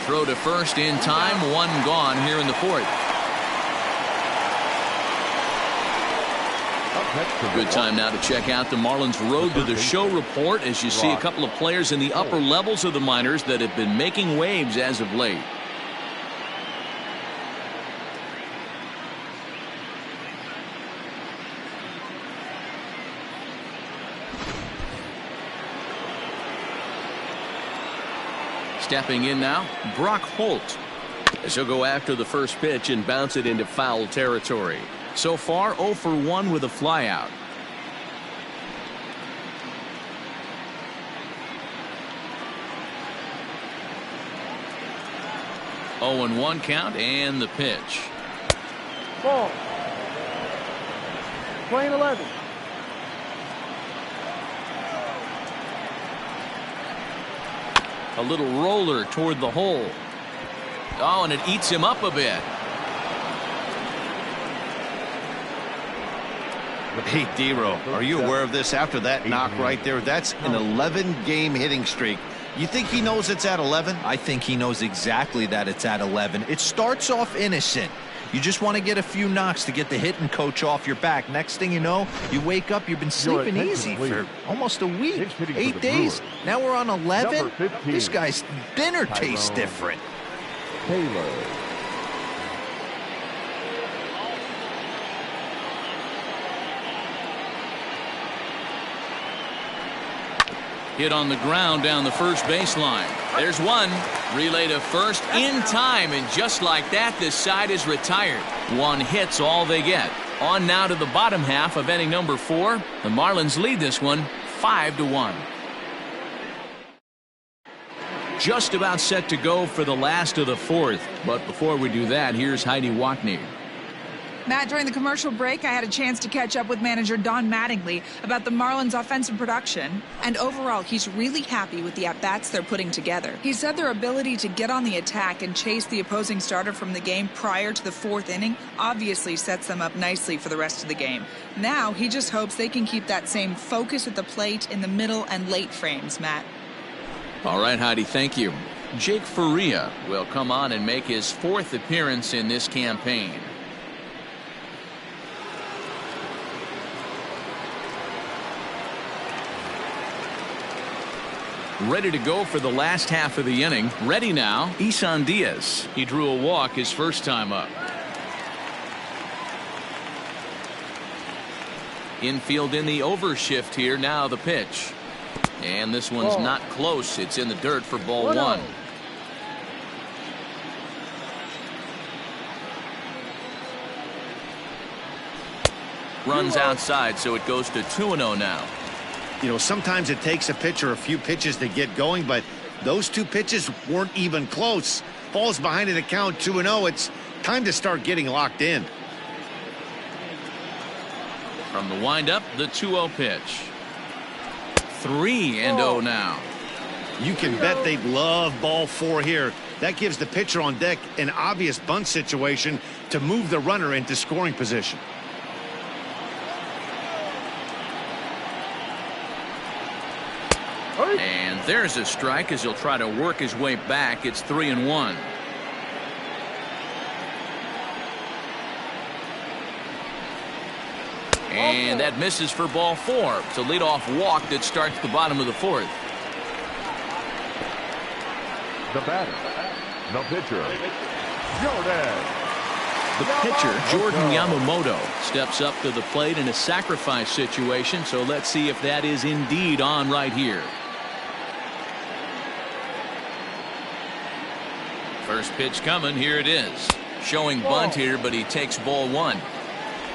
Speaker 1: Throw to first in time. One gone here in the fourth. Good time now to check out the Marlins Road to the Show report as you see a couple of players in the upper levels of the minors that have been making waves as of late. Stepping in now, Brock Holt. As he'll go after the first pitch and bounce it into foul territory. So far, 0 for 1 with a flyout. Oh, and 1 count and the pitch.
Speaker 3: Ball. Playing 11.
Speaker 1: A little roller toward the hole. Oh, and it eats him up a bit.
Speaker 2: Hey, D-Row, are you aware of this? After that knock right there, that's an 11-game hitting streak. You think he knows it's at 11?
Speaker 4: I think he knows exactly that it's at 11. It starts off innocent. You just want to get a few knocks to get the hitting coach off your back. Next thing you know, you wake up, you've been sleeping easy for almost a week, 8 days. Now we're on 11. This guy's dinner tastes different.
Speaker 3: Taylor.
Speaker 1: Hit on the ground down the first baseline. There's one. Relay to first in time, and just like that, this side is retired. 1 hit's all they get. On now to the bottom half of inning number 4. The Marlins lead this one 5-1. Just about set to go for the last of the 4th. But before we do that, here's Heidi Watney.
Speaker 6: Matt, during the commercial break, I had a chance to catch up with manager Don Mattingly about the Marlins' offensive production. And overall, he's really happy with the at-bats they're putting together. He said their ability to get on the attack and chase the opposing starter from the game prior to the 4th inning obviously sets them up nicely for the rest of the game. Now, he just hopes they can keep that same focus at the plate in the middle and late frames, Matt.
Speaker 1: All right, Heidi, thank you. Jake Faria will come on and make his 4th appearance in this campaign. Ready to go for the last half of the inning. Ready now, Isan Diaz. He drew a walk his first time up. Infield in the overshift here. Now the pitch. And this one's not close. It's in the dirt for ball 1. Runs outside, so it goes to 2-0 now.
Speaker 2: You know, sometimes it takes a pitcher a few pitches to get going, but those 2 pitches weren't even close. Falls behind in the count 2-0. It's time to start getting locked in.
Speaker 1: From the windup, the 2-0 pitch. 3-0 now.
Speaker 2: You can bet they'd love ball 4 here. That gives the pitcher on deck an obvious bunt situation to move the runner into scoring position.
Speaker 1: And there's a strike as he'll try to work his way back. It's 3-1. And that misses for ball 4. It's a leadoff walk that starts the bottom of the 4th.
Speaker 3: The batter. The pitcher. Jordan.
Speaker 1: The pitcher, Jordan Yamamoto, steps up to the plate in a sacrifice situation. So let's see if that is indeed on right here. First pitch coming. Here it is. Showing bunt here, but he takes ball one.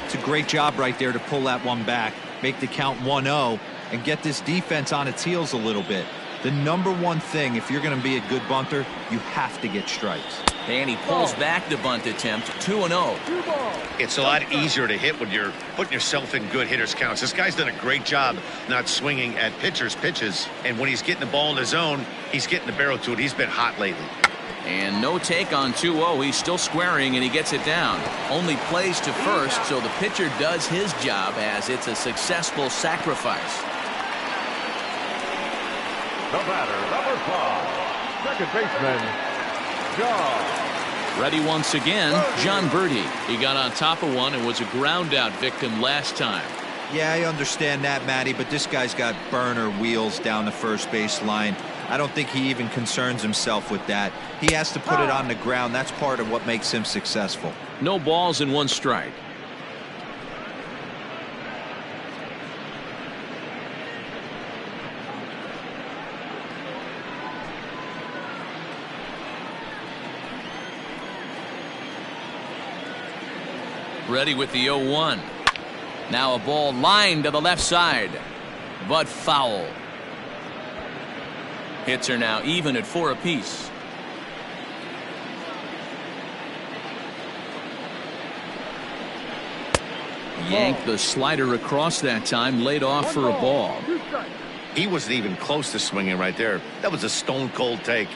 Speaker 4: It's a great job right there to pull that one back, make the count 1-0, and get this defense on its heels a little bit. The number one thing, if you're going to be a good bunter, you have to get strikes.
Speaker 1: And he pulls back the bunt attempt. 2-0.
Speaker 2: It's a lot easier to hit when you're putting yourself in good hitters counts. This guy's done a great job not swinging at pitchers' pitches. And when he's getting the ball in the zone, he's getting the barrel to it. He's been hot lately.
Speaker 1: And no take on 2-0. He's still squaring, and he gets it down. Only plays to first, so the pitcher does his job as it's a successful sacrifice.
Speaker 3: The batter, number 5, second baseman, John.
Speaker 1: Ready once again, John Birdie. He got on top of one and was a ground out victim last time.
Speaker 4: Yeah, I understand that, Matty, but this guy's got burner wheels down the first base line. I don't think he even concerns himself with that. He has to put it on the ground. That's part of what makes him successful.
Speaker 1: No balls and 1 strike. Ready with the 0-1. Now a ball lined to the left side, but foul. Hits are now even at 4 apiece. Yanked the slider across that time, laid off for a ball.
Speaker 2: He wasn't even close to swinging right there. That was a stone cold take.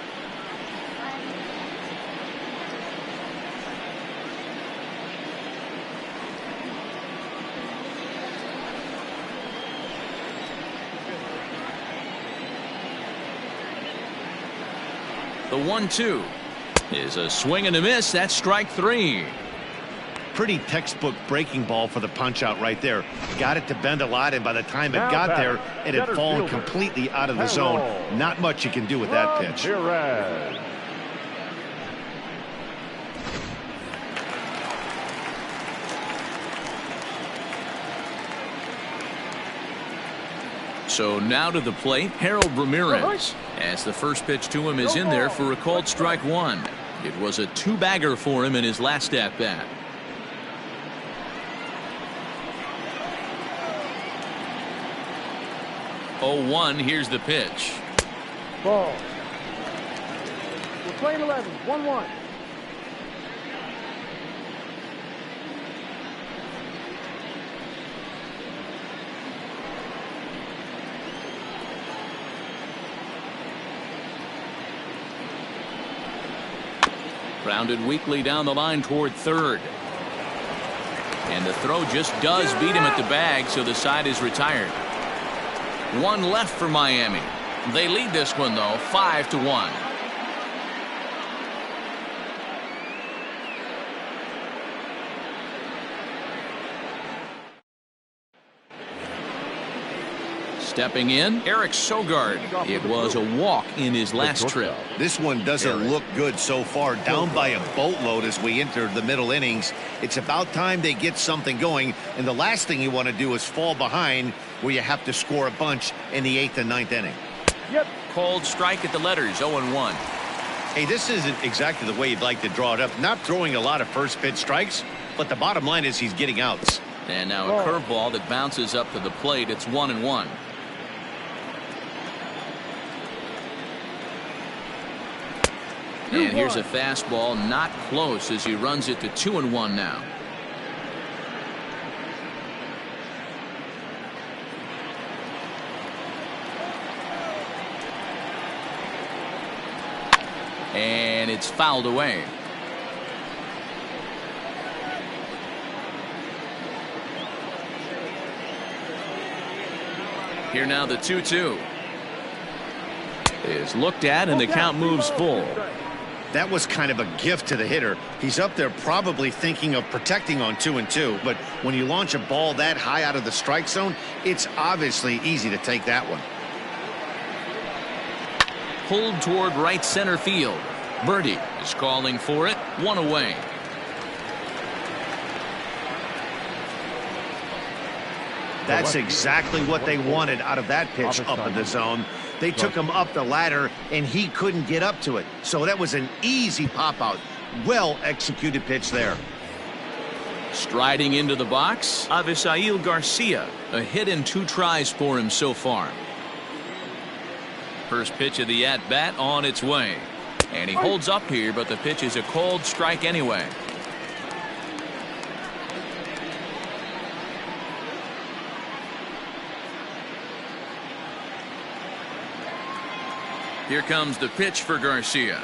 Speaker 1: The 1-2 is a swing and a miss. That's strike 3.
Speaker 2: Pretty textbook breaking ball for the punch out right there. Got it to bend a lot, and by the time it got there, it had fallen completely out of the zone. Not much you can do with that pitch.
Speaker 1: So now to the plate, Harold Ramirez, as the first pitch to him is in there for a called strike 1. It was a 2-bagger for him in his last at-bat. Oh, 1, here's the pitch.
Speaker 3: Ball. We're playing 11, 1-1.
Speaker 1: Grounded weakly down the line toward third. And the throw just does beat him at the bag, so the side is retired. 1 left for Miami. They lead this one, though, 5-1. Stepping in, Eric Sogard. It was a walk in his last trip.
Speaker 2: This one doesn't look good so far. Down by a boatload as we enter the middle innings. It's about time they get something going, and the last thing you want to do is fall behind where you have to score a bunch in the 8th and 9th inning.
Speaker 1: Called strike at the letters, 0-1.
Speaker 2: Hey, this isn't exactly the way you'd like to draw it up. Not throwing a lot of first pitch strikes, but the bottom line is he's getting outs.
Speaker 1: And now a curveball that bounces up to the plate. It's 1-1. And here's a fastball, not close, as he runs it to 2-1 now. And it's fouled away. Here now the 2-2 is looked at, and the count moves full.
Speaker 2: That was kind of a gift to the hitter. He's up there probably thinking of protecting on 2-2, but when you launch a ball that high out of the strike zone, it's obviously easy to take that one.
Speaker 1: Pulled toward right center field. Birdie is calling for it. 1 away.
Speaker 2: That's exactly what they wanted out of that pitch up in the zone. They took him up the ladder, and he couldn't get up to it. So that was an easy pop-out. Well-executed pitch there.
Speaker 1: Striding into the box, Avisail Garcia. A hit in 2 tries for him so far. First pitch of the at-bat on its way. And he holds up here, but the pitch is a cold strike anyway. Here comes the pitch for Garcia.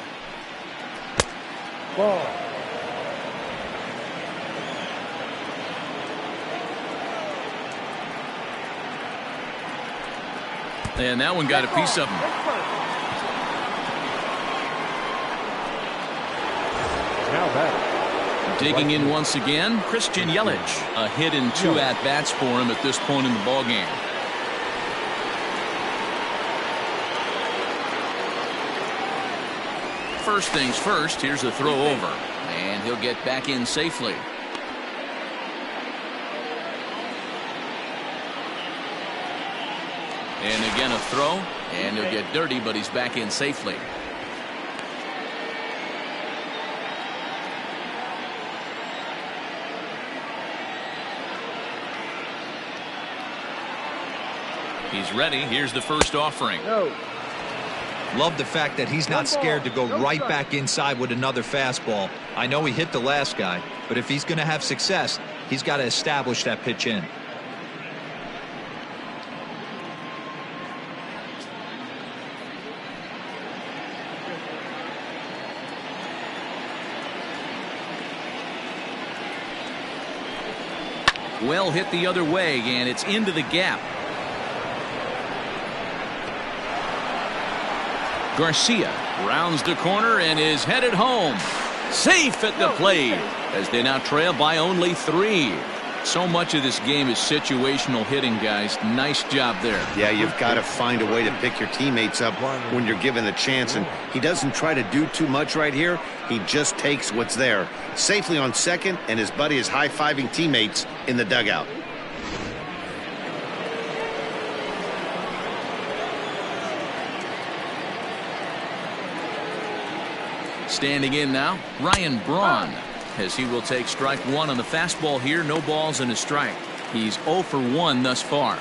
Speaker 3: Ball.
Speaker 1: And that one got a piece of him.
Speaker 3: Now batting.
Speaker 1: Digging in once again, Christian Yelich. A hit in 2 at-bats for him at this point in the ballgame. First things first, here's a throw over. And he'll get back in safely. And again a throw, and he'll get dirty, but he's back in safely. He's ready. Here's the first offering.
Speaker 3: No.
Speaker 4: Love the fact that he's not scared to go right back inside with another fastball. I know he hit the last guy, but if he's going to have success, he's got to establish that pitch in.
Speaker 1: Well hit the other way, and it's into the gap. Garcia rounds the corner and is headed home. Safe at the plate as they now trail by only 3. So much of this game is situational hitting, guys. Nice job there.
Speaker 2: Yeah, you've got to find a way to pick your teammates up when you're given the chance, and he doesn't try to do too much right here. He just takes what's there. Safely on second, and his buddy is high-fiving teammates in the dugout.
Speaker 1: Standing in now, Ryan Braun, as he will take strike 1 on the fastball here. No balls and a strike. He's 0 for 1 thus far.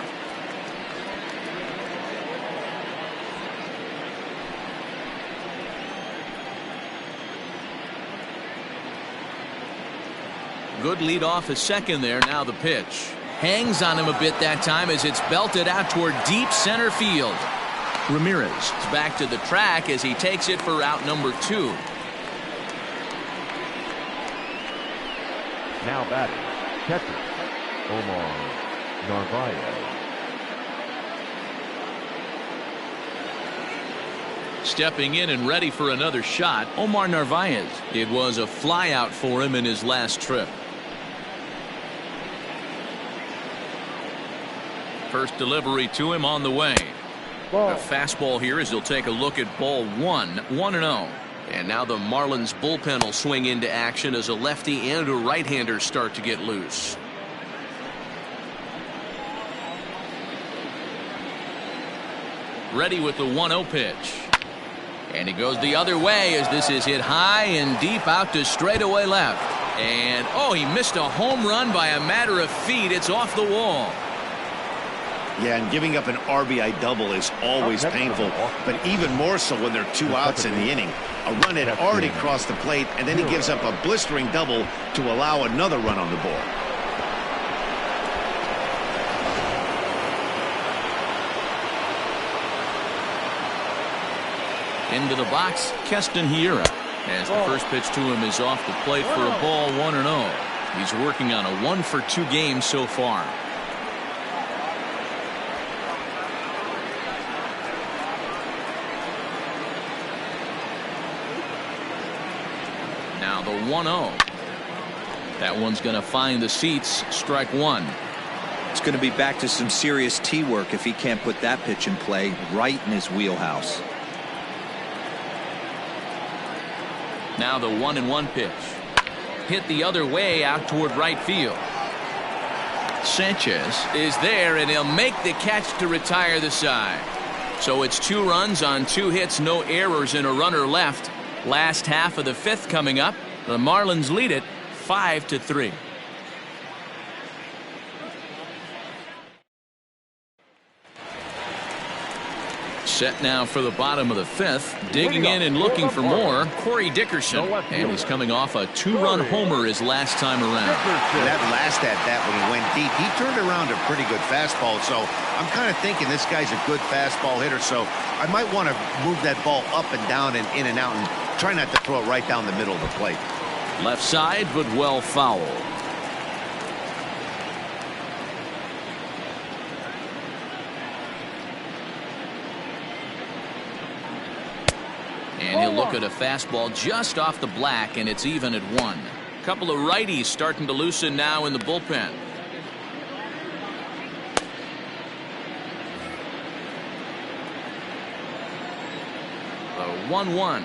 Speaker 1: Good lead off at second there. Now the pitch. Hangs on him a bit that time as it's belted out toward deep center field. Ramirez is back to the track as he takes it for out number 2.
Speaker 3: Now batting. Catcher. Omar Narvaez.
Speaker 1: Stepping in and ready for another shot, Omar Narvaez. It was a flyout for him in his last trip. First delivery to him on the way.
Speaker 3: Ball.
Speaker 1: A fastball here as he'll take a look at ball 1, 1-0. And now the Marlins bullpen will swing into action as a lefty and a right-hander start to get loose. Ready with the 1-0 pitch. And he goes the other way as this is hit high and deep out to straightaway left. And, oh, he missed a home run by a matter of feet. It's off the wall.
Speaker 2: Yeah, and giving up an RBI double is always painful, but even more so when there are 2 outs in the inning. A run had already crossed the plate, and then he gives up a blistering double to allow another run on the board.
Speaker 1: Into the box, Keston Hiura. As the first pitch to him is off the plate for a ball, 1-0. He's working on a 1-for-2 game so far. Now the 1-0. That one's going to find the seats. Strike 1.
Speaker 4: It's going to be back to some serious tee work if he can't put that pitch in play right in his wheelhouse.
Speaker 1: Now the 1-1 pitch. Hit the other way out toward right field. Sanchez is there, and he'll make the catch to retire the side. So it's 2 runs on 2 hits, no errors, and a runner left. Last half of the 5th coming up. The Marlins lead it 5-3. Set now for the bottom of the 5th. Digging in and looking for more, Corey Dickerson. And he's coming off a 2-run homer his last time around.
Speaker 2: That last at-bat when he went deep, he turned around a pretty good fastball. So I'm kind of thinking this guy's a good fastball hitter. So I might want to move that ball up and down and in and out and try not to throw it right down the middle of the plate.
Speaker 1: Left side, but well foul. And he'll look at a fastball just off the black, and it's even at 1. Couple of righties starting to loosen now in the bullpen. The 1-1.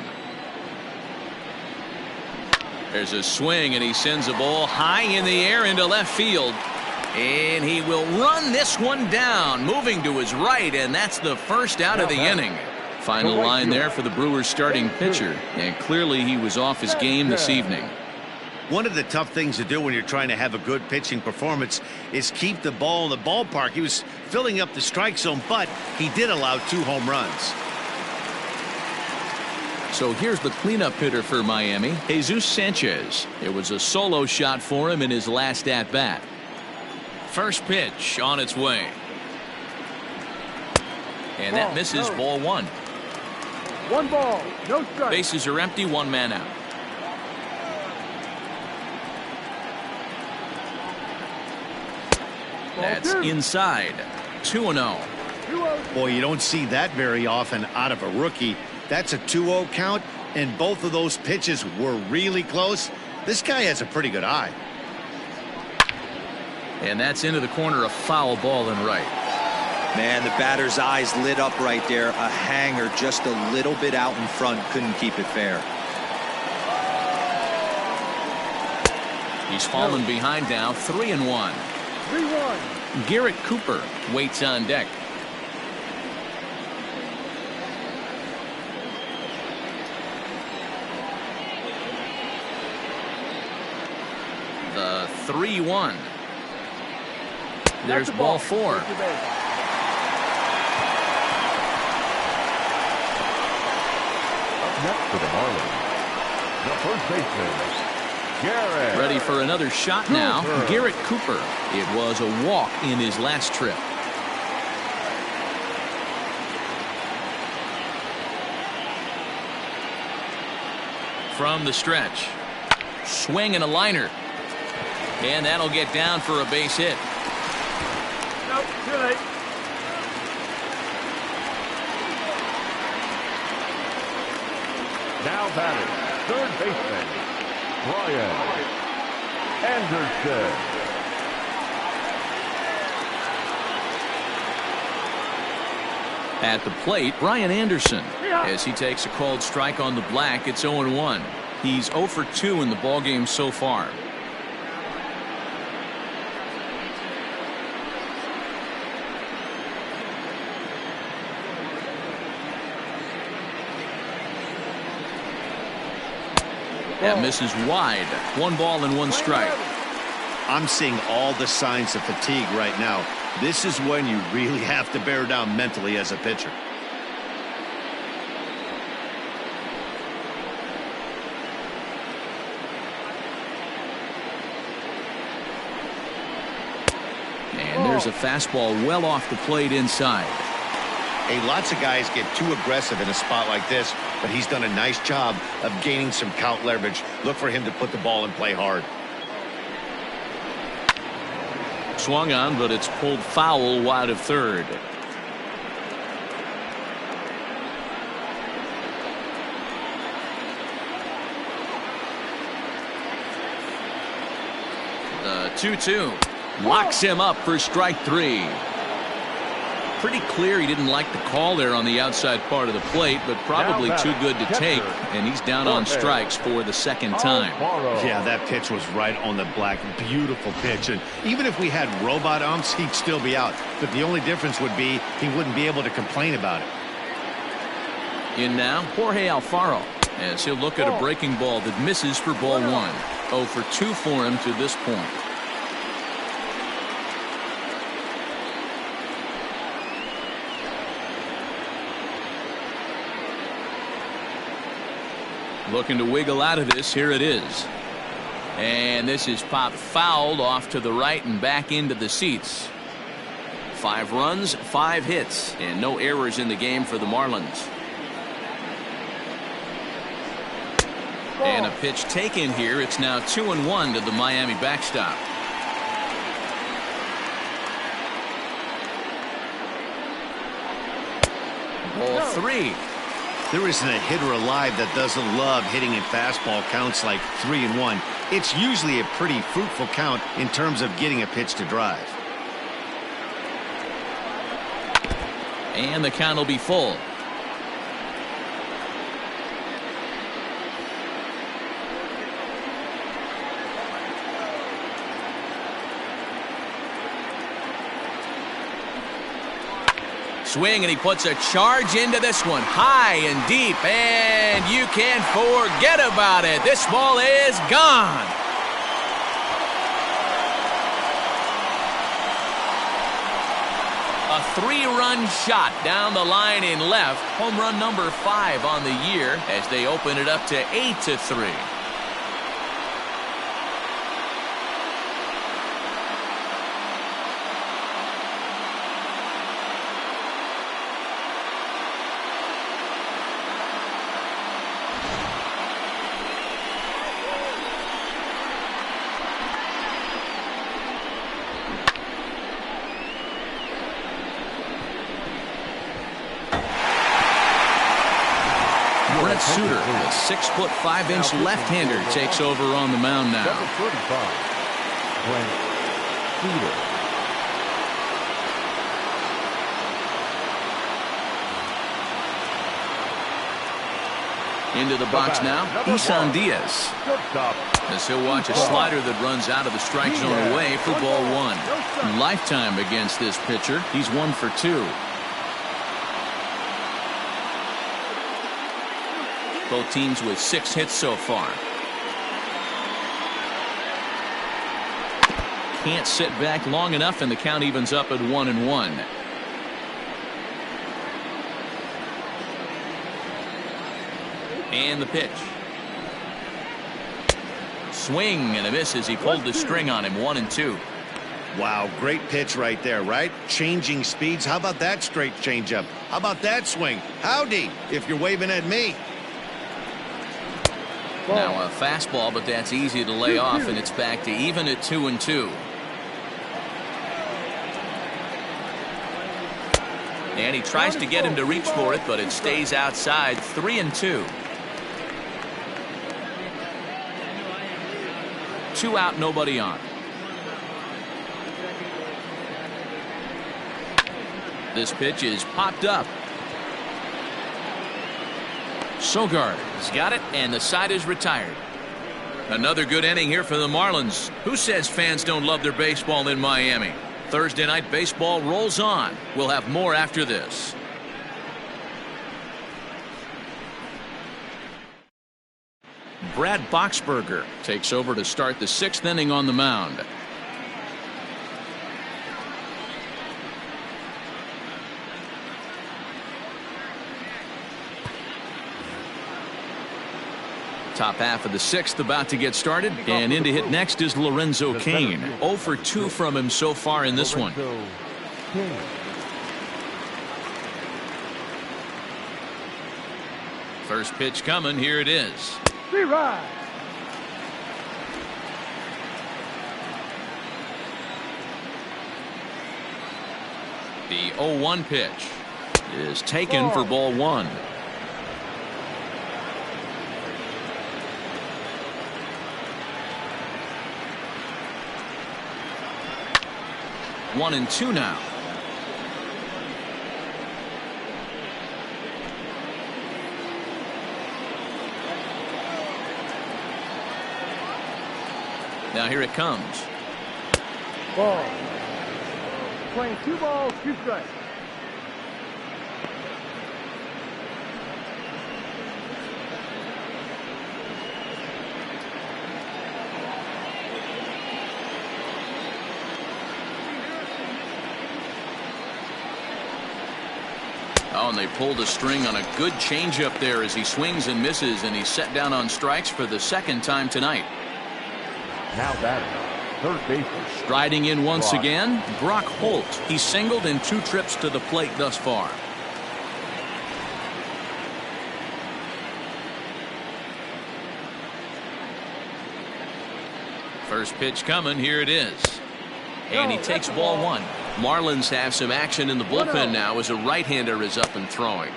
Speaker 1: There's a swing, and he sends a ball high in the air into left field. And he will run this one down, moving to his right, and that's the first out of the inning. Final line there for the Brewers starting pitcher, and clearly he was off his game this evening.
Speaker 2: One of the tough things to do when you're trying to have a good pitching performance is keep the ball in the ballpark. He was filling up the strike zone, but he did allow 2 home runs.
Speaker 1: So here's the cleanup hitter for Miami, Jesus Sanchez. It was a solo shot for him in his last at-bat. First pitch on its way. And that misses, ball 1.
Speaker 3: 1 ball, no strike.
Speaker 1: Bases are empty, 1 man out. That's inside. 2-0.
Speaker 2: Boy, you don't see that very often out of a rookie. That's a 2-0 count, and both of those pitches were really close. This guy has a pretty good eye.
Speaker 1: And that's into the corner, a foul ball and right.
Speaker 4: Man, the batter's eyes lit up right there. A hanger just a little bit out in front. Couldn't keep it fair.
Speaker 1: He's fallen behind now, 3-1.
Speaker 3: 3-1.
Speaker 1: Garrett Cooper waits on deck. The 3-1. There's ball 4.
Speaker 3: Next for the Marlins, the first baseman, Garrett.
Speaker 1: Ready for another shot now. Garrett Cooper. It was a walk in his last trip. From the stretch. Swing and a liner. And that'll get down for a base hit.
Speaker 3: Nope, too late. Now batting, third baseman, Brian Anderson.
Speaker 1: At the plate, Brian Anderson. As he takes a called strike on the black, it's 0-1. He's 0 for 2 in the ballgame so far. That misses wide. 1 ball and 1 strike.
Speaker 2: I'm seeing all the signs of fatigue right now. This is when you really have to bear down mentally as a pitcher.
Speaker 1: And there's a fastball well off the plate inside.
Speaker 2: Hey, lots of guys get too aggressive in a spot like this, but he's done a nice job of gaining some count leverage. Look for him to put the ball and play hard.
Speaker 1: Swung on, but it's pulled foul wide of third. The 2-2 locks him up for strike 3. Pretty clear he didn't like the call there on the outside part of the plate, but probably too good to take, and he's down on strikes for the second time.
Speaker 2: Yeah, that pitch was right on the black. Beautiful pitch, and even if we had robot umps, he'd still be out. But the only difference would be he wouldn't be able to complain about it.
Speaker 1: In now, Jorge Alfaro, as he'll look at a breaking ball that misses for ball 1. 0 for 2 for him to this point. Looking to wiggle out of this. Here it is. And this is popped fouled off to the right and back into the seats. 5 runs, 5 hits, and no errors in the game for the Marlins. And a pitch taken here. It's now 2-1 to the Miami backstop. Ball 3.
Speaker 2: There isn't a hitter alive that doesn't love hitting in fastball counts like 3-1. It's usually a pretty fruitful count in terms of getting a pitch to drive.
Speaker 1: And the count will be full. Swing, and he puts a charge into this one, high and deep, and you can forget about it. This ball is gone. A 3-run shot down the line in left. Home run number 5 on the year as they open it up to 8-3. Suter, the 6'5" left-hander, takes over on the mound now.
Speaker 3: Number 35, Suter.
Speaker 1: Into the box now, Isan Diaz. As he'll watch a slider that runs out of the strike zone away for ball 1. Lifetime against this pitcher. He's 1 for 2. Both teams with 6 hits so far. Can't sit back long enough, and the count evens up at 1-1. And the pitch. Swing and a miss as he pulled the string on him. 1-2.
Speaker 2: Wow, great pitch right there, right? Changing speeds. How about that straight changeup? How about that swing? Howdy, if you're waving at me.
Speaker 1: Now a fastball, but that's easy to lay off, and it's back to even at 2-2. And he tries to get him to reach for it, but it stays outside. 3-2. 2 out, nobody on. This pitch is popped up. Sogard has got it, and the side is retired. Another good inning here for the Marlins. Who says fans don't love their baseball in Miami? Thursday night baseball rolls on. We'll have more after this. Brad Boxberger takes over to start the 6th inning on the mound. Top half of the 6th about to get started, and in to hit next is Lorenzo Cain. 0 for 2 from him so far in this one. First pitch coming. Here it is. The 0-1 pitch is taken for ball 1. One and 2 now. Now here it comes.
Speaker 3: Ball. Playing 2 balls, 2 strikes.
Speaker 1: and they pulled a string on a good changeup there as he swings and misses, and he's set down on strikes for the second time tonight.
Speaker 3: Now batting, third baseman.
Speaker 1: Striding in once again, Brock Holt. He's singled in 2 trips to the plate thus far. First pitch coming. Here it is. And he takes ball 1. Marlins have some action in the bullpen now as a right-hander is up and throwing.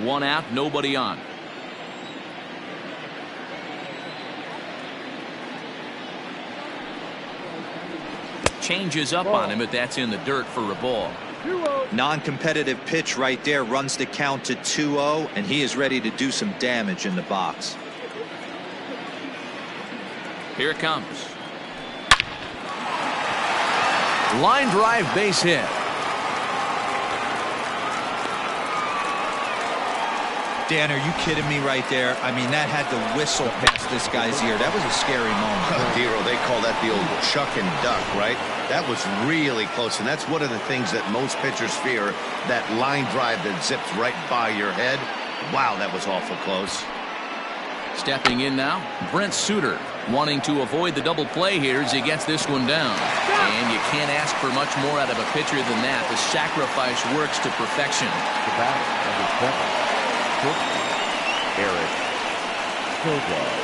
Speaker 1: 1 out, nobody on. Changes up on him, but that's in the dirt for a ball.
Speaker 4: Non-competitive pitch right there, runs the count to 2-0, and he is ready to do some damage in the box.
Speaker 1: Here it comes. Line drive, base hit.
Speaker 4: Dan, are you kidding me right there? I mean, that had to whistle past this guy's ear. That was a scary moment.
Speaker 2: Dero, they call that the old chuck and duck, right? That was really close, and that's one of the things that most pitchers fear, that line drive that zips right by your head. Wow, that was awful close.
Speaker 1: Stepping in now, Brent Suter, wanting to avoid the double play here as he gets this one down. And you can't ask for much more out of a pitcher than that. The sacrifice works to perfection.
Speaker 3: The batter, number 7. Eric Sogard.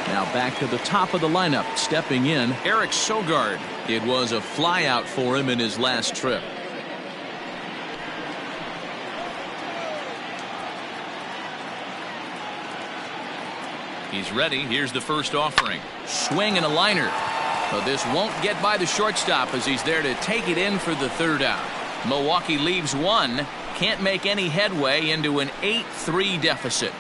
Speaker 1: Now back to the top of the lineup. Stepping in, Eric Sogard. It was a flyout for him in his last trip. He's ready. Here's the first offering. Swing and a liner. But this won't get by the shortstop as he's there to take it in for the 3rd out. Milwaukee leaves 1. Can't make any headway into an 8-3 deficit.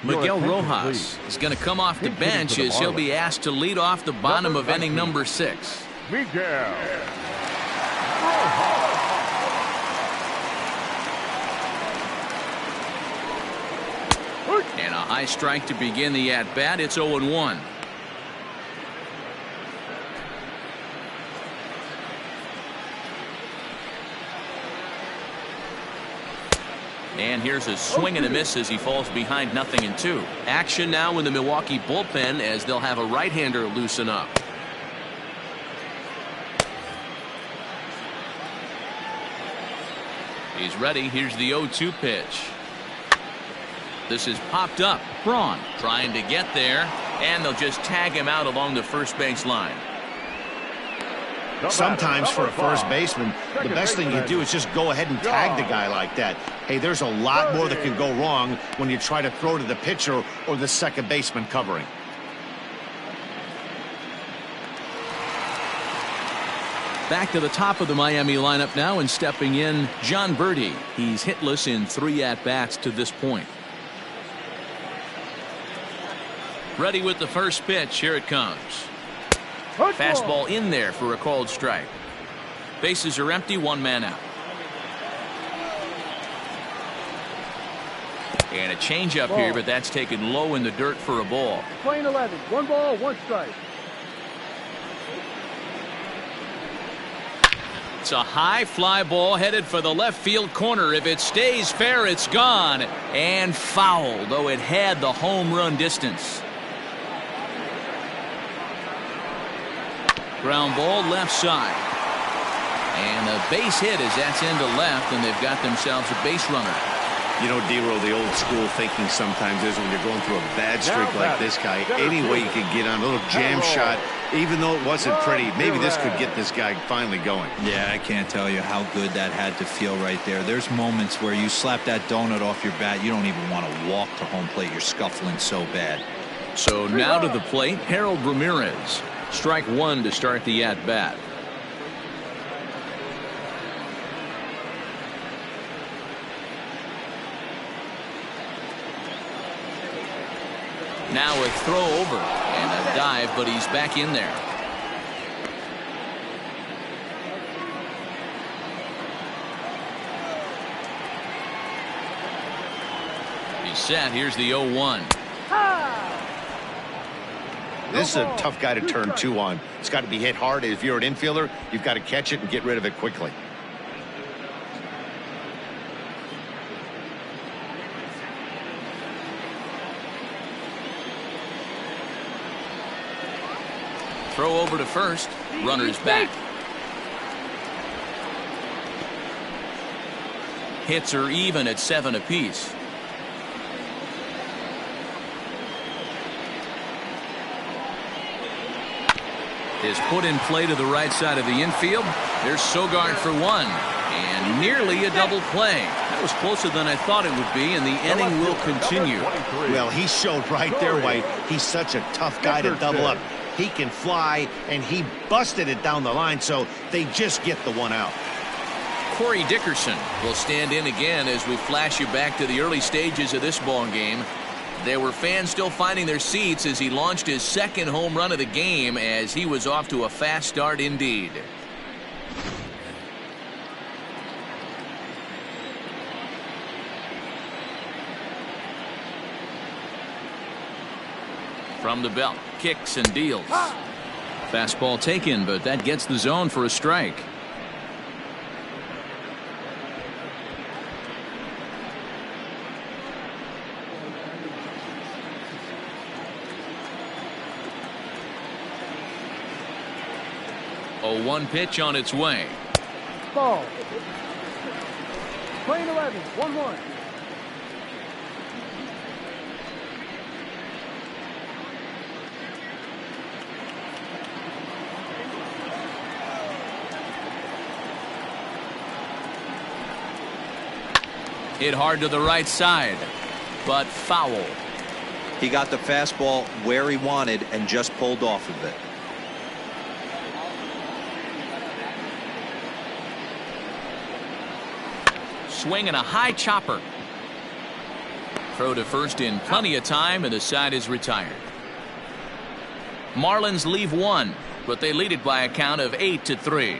Speaker 1: Miguel Rojas is going to come off the bench as he'll be asked to lead off the bottom of inning number 6.
Speaker 3: Miguel.
Speaker 1: And a high strike to begin the at-bat. It's 0-1. And here's a swing and a miss as he falls behind 0-2. Action now in the Milwaukee bullpen as they'll have a right-hander loosen up. He's ready. Here's the 0-2 pitch. This is popped up. Braun trying to get there, and they'll just tag him out along the first base line.
Speaker 2: Sometimes for a first baseman, the best thing you do is just go ahead and tag the guy like that. Hey, there's a lot more that can go wrong when you try to throw to the pitcher or the second baseman covering.
Speaker 1: Back to the top of the Miami lineup now, and stepping in, John Birdie. He's hitless in 3 at-bats to this point. Ready with the first pitch. Here it comes. Fastball in there for a called strike. Bases are empty, 1 man out. And a changeup here, but that's taken low in the dirt for a ball.
Speaker 7: Playing 11, 1 ball, 1 strike.
Speaker 1: It's a high fly ball headed for the left field corner. If it stays fair, it's gone. And foul, though it had the home run distance. Ground ball left side. And a base hit as that's into left, and they've got themselves a base runner.
Speaker 2: You know, Dero, the old school thinking sometimes is when you're going through a bad streak like this guy, any way you could get on a little jam shot, even though it wasn't pretty, maybe this could get this guy finally going.
Speaker 4: Yeah, I can't tell you how good that had to feel right there. There's moments where you slap that donut off your bat, you don't even want to walk to home plate. You're scuffling so bad.
Speaker 1: So now to the plate, Harold Ramirez. Strike 1 to start the at-bat. Now a throw over and a dive, but he's back in there. He's set. Here's the 0-1.
Speaker 2: This is a tough guy to turn two on. It's got to be hit hard. If you're an infielder, you've got to catch it and get rid of it quickly.
Speaker 1: Throw over to first. Runner's back. Hits are even at 7 apiece. Is put in play to the right side of the infield. There's Sogard for one. And nearly a double play. That was closer than I thought it would be, and the inning will continue.
Speaker 2: Well, he showed right there, White. He's such a tough guy to double up. He can fly, and he busted it down the line, so they just get the one out.
Speaker 1: Corey Dickerson will stand in again as we flash you back to the early stages of this ball game. There were fans still finding their seats as he launched his second home run of the game, as he was off to a fast start indeed. From the belt, kicks and deals. Fastball taken, but that gets the zone for a strike. A 1 pitch on its way.
Speaker 7: Ball. Playing 11, 1-1.
Speaker 1: Hit hard to the right side, but foul.
Speaker 4: He got the fastball where he wanted and just pulled off of it.
Speaker 1: Swing and a high chopper. Throw to first in plenty of time, and the side is retired. Marlins leave one, but they lead it by a count of 8-3.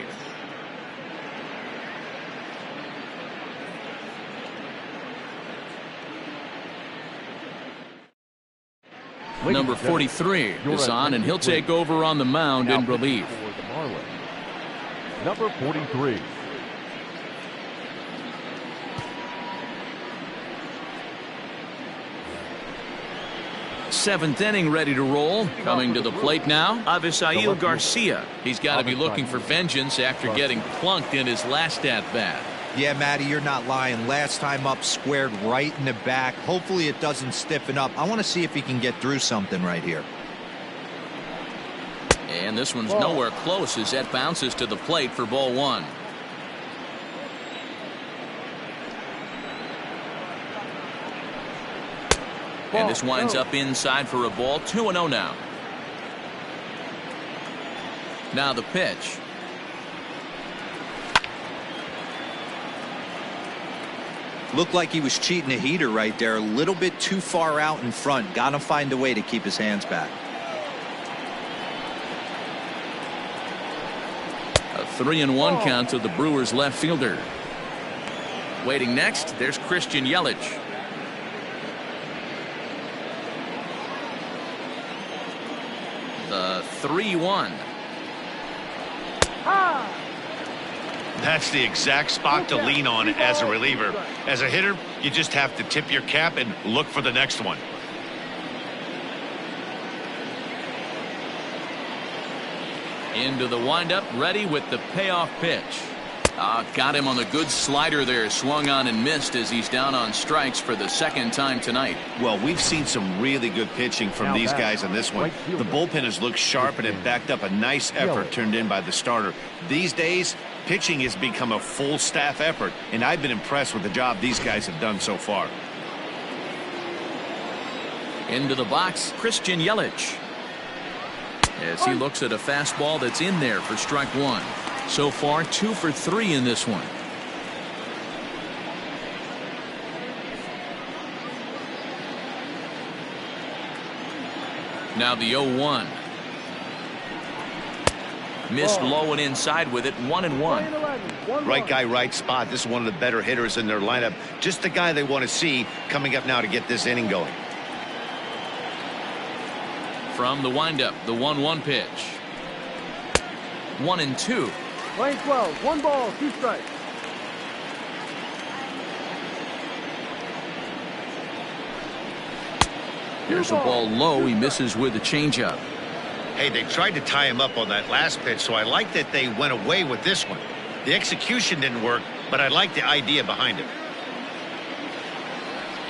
Speaker 1: Number 43 is on, and he'll take over on the mound in relief.
Speaker 3: For the Marlins, number 43.
Speaker 1: Seventh inning ready to roll. Coming to the plate now, Avisail Garcia. He's got to be looking for vengeance after getting plunked in his last at-bat.
Speaker 4: Yeah, Matty, you're not lying. Last time up, squared right in the back. Hopefully it doesn't stiffen up. I want to see if he can get through something right here.
Speaker 1: And this one's nowhere close as that bounces to the plate for ball one. And this winds up inside for a ball. 2-0 now. Now the pitch.
Speaker 4: Looked like he was cheating a heater right there. A little bit too far out in front. Got to find a way to keep his hands back.
Speaker 1: A 3-1 count to the Brewers left fielder. Waiting next, there's Christian Yelich. The 3-1.
Speaker 2: That's the exact spot to lean on as a reliever. As a hitter, you just have to tip your cap and look for the next one.
Speaker 1: Into the windup, ready with the payoff pitch. Got him on the good slider there. Swung on and missed as he's down on strikes for the second time tonight.
Speaker 2: Well, we've seen some really good pitching from these guys in this one. The bullpen has looked sharp and it backed up a nice effort turned in by the starter. These days, pitching has become a full staff effort, and I've been impressed with the job these guys have done so far.
Speaker 1: Into the box, Christian Yelich. As he looks at a fastball that's in there for strike one. So far, 2 for 3 in this one. Now the 0-1. Missed low and inside with it. 1-1.
Speaker 2: Right guy, right spot. This is one of the better hitters in their lineup. Just the guy they want to see coming up now to get this inning going.
Speaker 1: From the windup, the 1-1 pitch. 1-2.
Speaker 7: Lane 12, 1 ball, 2 strikes.
Speaker 1: There's a ball low. He misses with the changeup.
Speaker 2: Hey, they tried to tie him up on that last pitch, so I like that they went away with this one. The execution didn't work, but I like the idea behind it.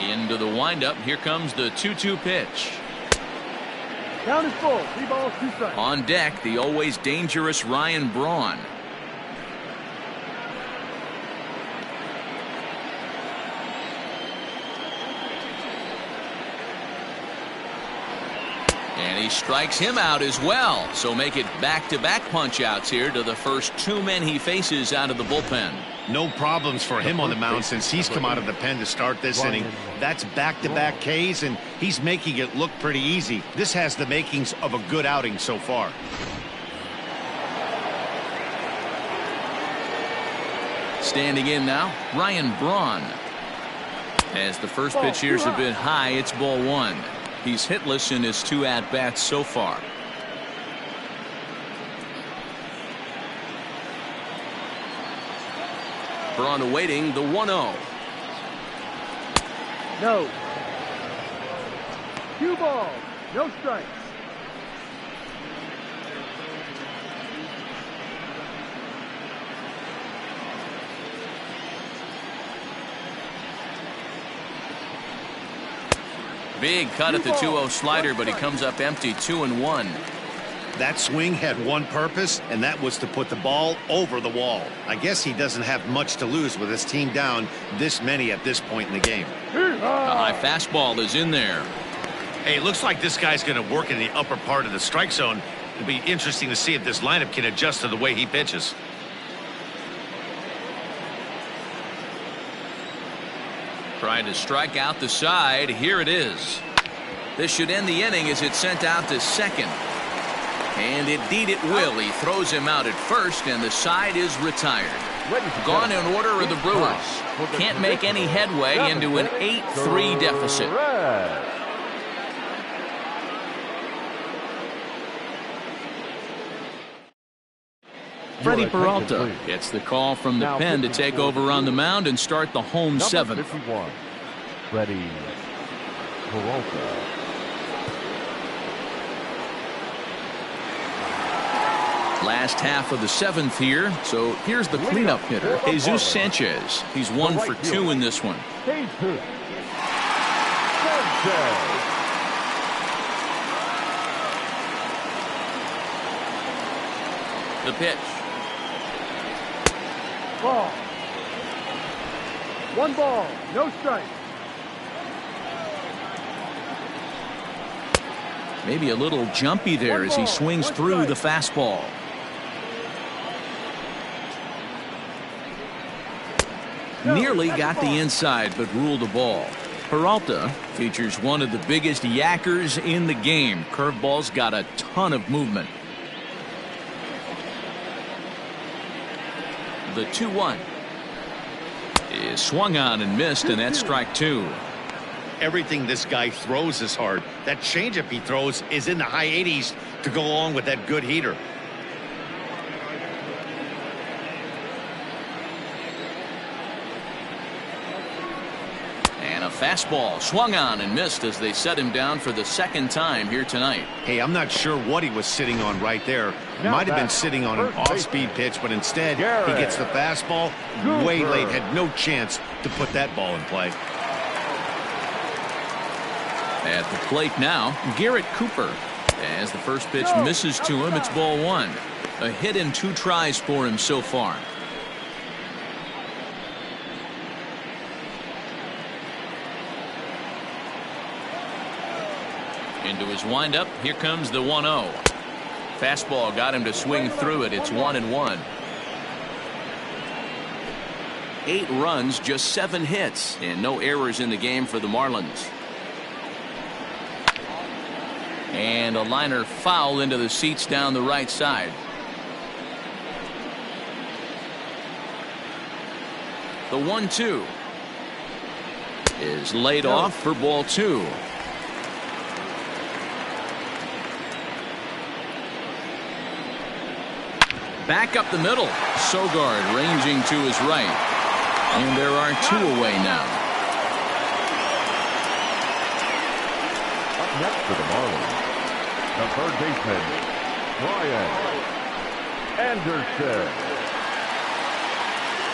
Speaker 1: Into the windup. Here comes the 2-2 pitch.
Speaker 7: Count is full, 3 balls, 2 strikes.
Speaker 1: On deck, the always dangerous Ryan Braun. And he strikes him out as well. So make it back-to-back punch-outs here to the first 2 men he faces out of the bullpen.
Speaker 2: No problems for him on the mound since he's come out of the pen to start this inning. That's back-to-back Ks, and he's making it look pretty easy. This has the makings of a good outing so far.
Speaker 1: Standing in now, Ryan Braun. As the first pitch here's a bit high, it's ball 1. He's hitless in his 2 at-bats so far. Braun awaiting the 1-0.
Speaker 7: No. 2 balls, no strikes.
Speaker 1: Big cut at the 2-0 slider, but he comes up empty. 2-1.
Speaker 2: That swing had one purpose, and that was to put the ball over the wall. I guess he doesn't have much to lose with his team down this many at this point in the game.
Speaker 1: A high fastball is in there.
Speaker 2: Hey, it looks like this guy's going to work in the upper part of the strike zone. It'll be interesting to see if this lineup can adjust to the way he pitches.
Speaker 1: Trying to strike out the side. Here it is. This should end the inning as it's sent out to second. And indeed it will. He throws him out at first, and the side is retired. Gone in order are the Brewers. Can't make any headway into an 8-3 deficit. Freddie Peralta gets the call from the pen to take over on the mound and start the home 7th.
Speaker 3: Freddie Peralta.
Speaker 1: Last half of the 7th here. So here's the cleanup hitter, Jesus Sanchez. He's 1 for 2 in this one. The pitch.
Speaker 7: Ball. 1 ball, no strike.
Speaker 1: Maybe a little jumpy there as he swings through the fastball. Nearly got the inside, but ruled the ball. Peralta features one of the biggest yackers in the game. Curveball's got a ton of movement. The 2-1 is swung on and missed, and that's strike 2.
Speaker 2: Everything this guy throws is hard. That changeup he throws is in the high 80s to go along with that good heater.
Speaker 1: And a fastball swung on and missed as they set him down for the 2nd time here tonight.
Speaker 2: Hey, I'm not sure what he was sitting on right there. Might have been sitting on an off-speed pitch, but instead he gets the fastball way late. Had no chance to put that ball in play.
Speaker 1: At the plate now, Garrett Cooper. As the first pitch misses to him, it's ball 1. A hit in 2 tries for him so far. Into his windup. Here comes the 1-0. Fastball got him to swing through it. It's 1-1. 8 runs, just 7 hits, and no errors in the game for the Marlins. And a liner foul into the seats down the right side. The 1-2 is laid off for ball 2. Back up the middle. Sogard ranging to his right. And there are 2 away now.
Speaker 3: Up next for the Marlins, the third baseman, Brian Anderson.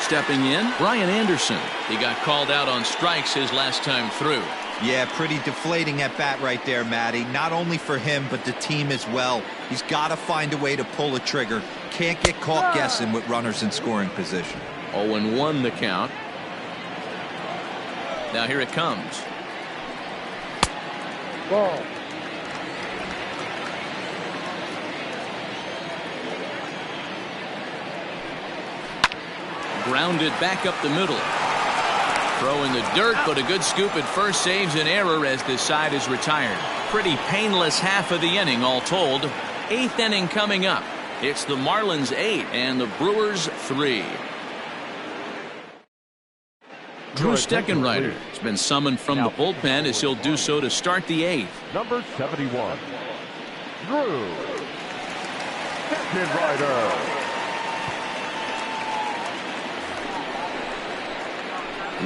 Speaker 1: Stepping in, Brian Anderson. He got called out on strikes his last time through.
Speaker 4: Yeah, pretty deflating at bat right there, Matty. Not only for him, but the team as well. He's got to find a way to pull a trigger. Can't get caught guessing with runners in scoring position.
Speaker 1: 0-1 the count. Now here it comes.
Speaker 7: Ball.
Speaker 1: Grounded back up the middle. Throw in the dirt, but a good scoop at first saves an error as this side is retired. Pretty painless half of the inning all told. 8th inning coming up. It's the Marlins 8 and the Brewers 3. Drew Steckenrider has been summoned from the bullpen as he'll do so to start the 8th.
Speaker 3: Number 71, Drew Steckenrider.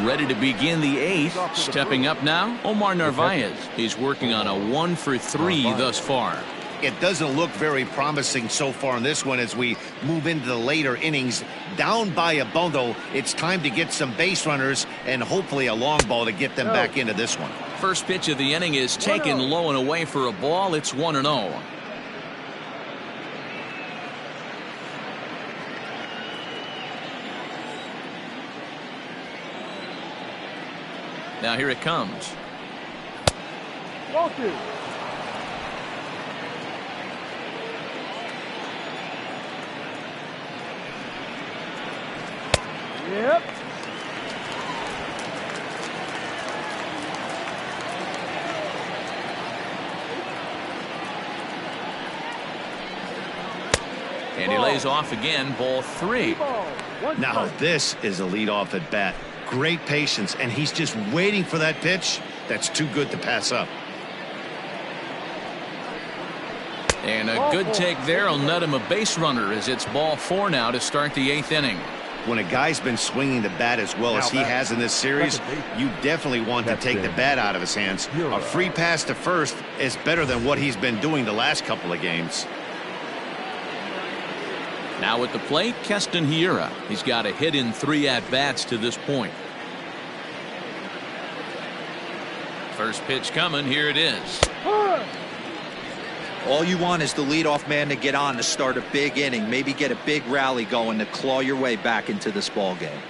Speaker 1: Ready to begin the 8th. Stepping up now, Omar Narvaez. He's working on a 1 for 3 thus far.
Speaker 2: It doesn't look very promising so far in this one as we move into the later innings. Down by a bundle, it's time to get some base runners and hopefully a long ball to get them back into this one.
Speaker 1: First pitch of the inning is taken low and away for a ball. It's 1-0. Now here it comes.
Speaker 7: Walker. Yep.
Speaker 1: And he lays off again, ball 3.
Speaker 2: Now this is a leadoff at bat. Great patience, and he's just waiting for that pitch. That's too good to pass up.
Speaker 1: And a good take there will net him a base runner as it's ball 4 now to start the 8th inning.
Speaker 2: When a guy's been swinging the bat as well as he has in this series, you definitely want to take the bat out of his hands. A free pass to first is better than what he's been doing the last couple of games.
Speaker 1: Now at the plate, Keston Hiura. He's got a hit in 3 at-bats to this point. First pitch coming. Here it is.
Speaker 4: All you want is the leadoff man to get on to start a big inning. Maybe get a big rally going to claw your way back into this ball game.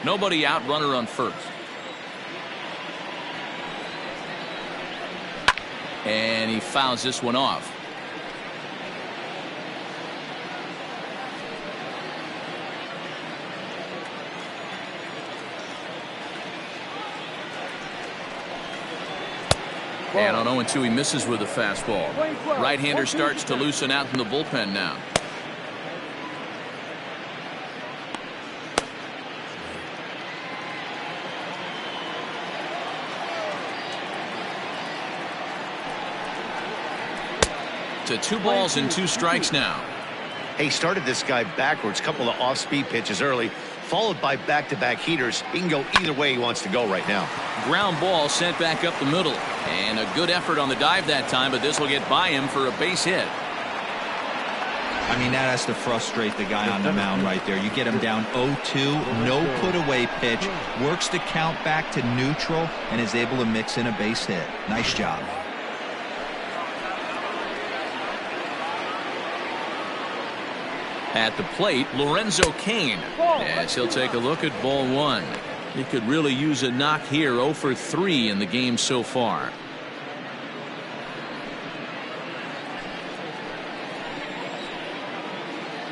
Speaker 1: Nobody out, runner on first. And he fouls this one off. And on 0-2 he misses with a fastball. Right-hander starts to loosen out in the bullpen now. To 2 balls and 2 strikes now.
Speaker 2: He started this guy backwards, couple of off-speed pitches early, followed by back-to-back heaters. He can go either way he wants to go right now.
Speaker 1: Ground ball sent back up the middle. And a good effort on the dive that time, but this will get by him for a base hit.
Speaker 4: I mean, that has to frustrate the guy on the mound right there. You get him down 0-2, no put-away pitch, works the count back to neutral, and is able to mix in a base hit. Nice job.
Speaker 1: At the plate, Lorenzo Cain, as he'll take a look at ball 1. He could really use a knock here. 0 for 3 in the game so far.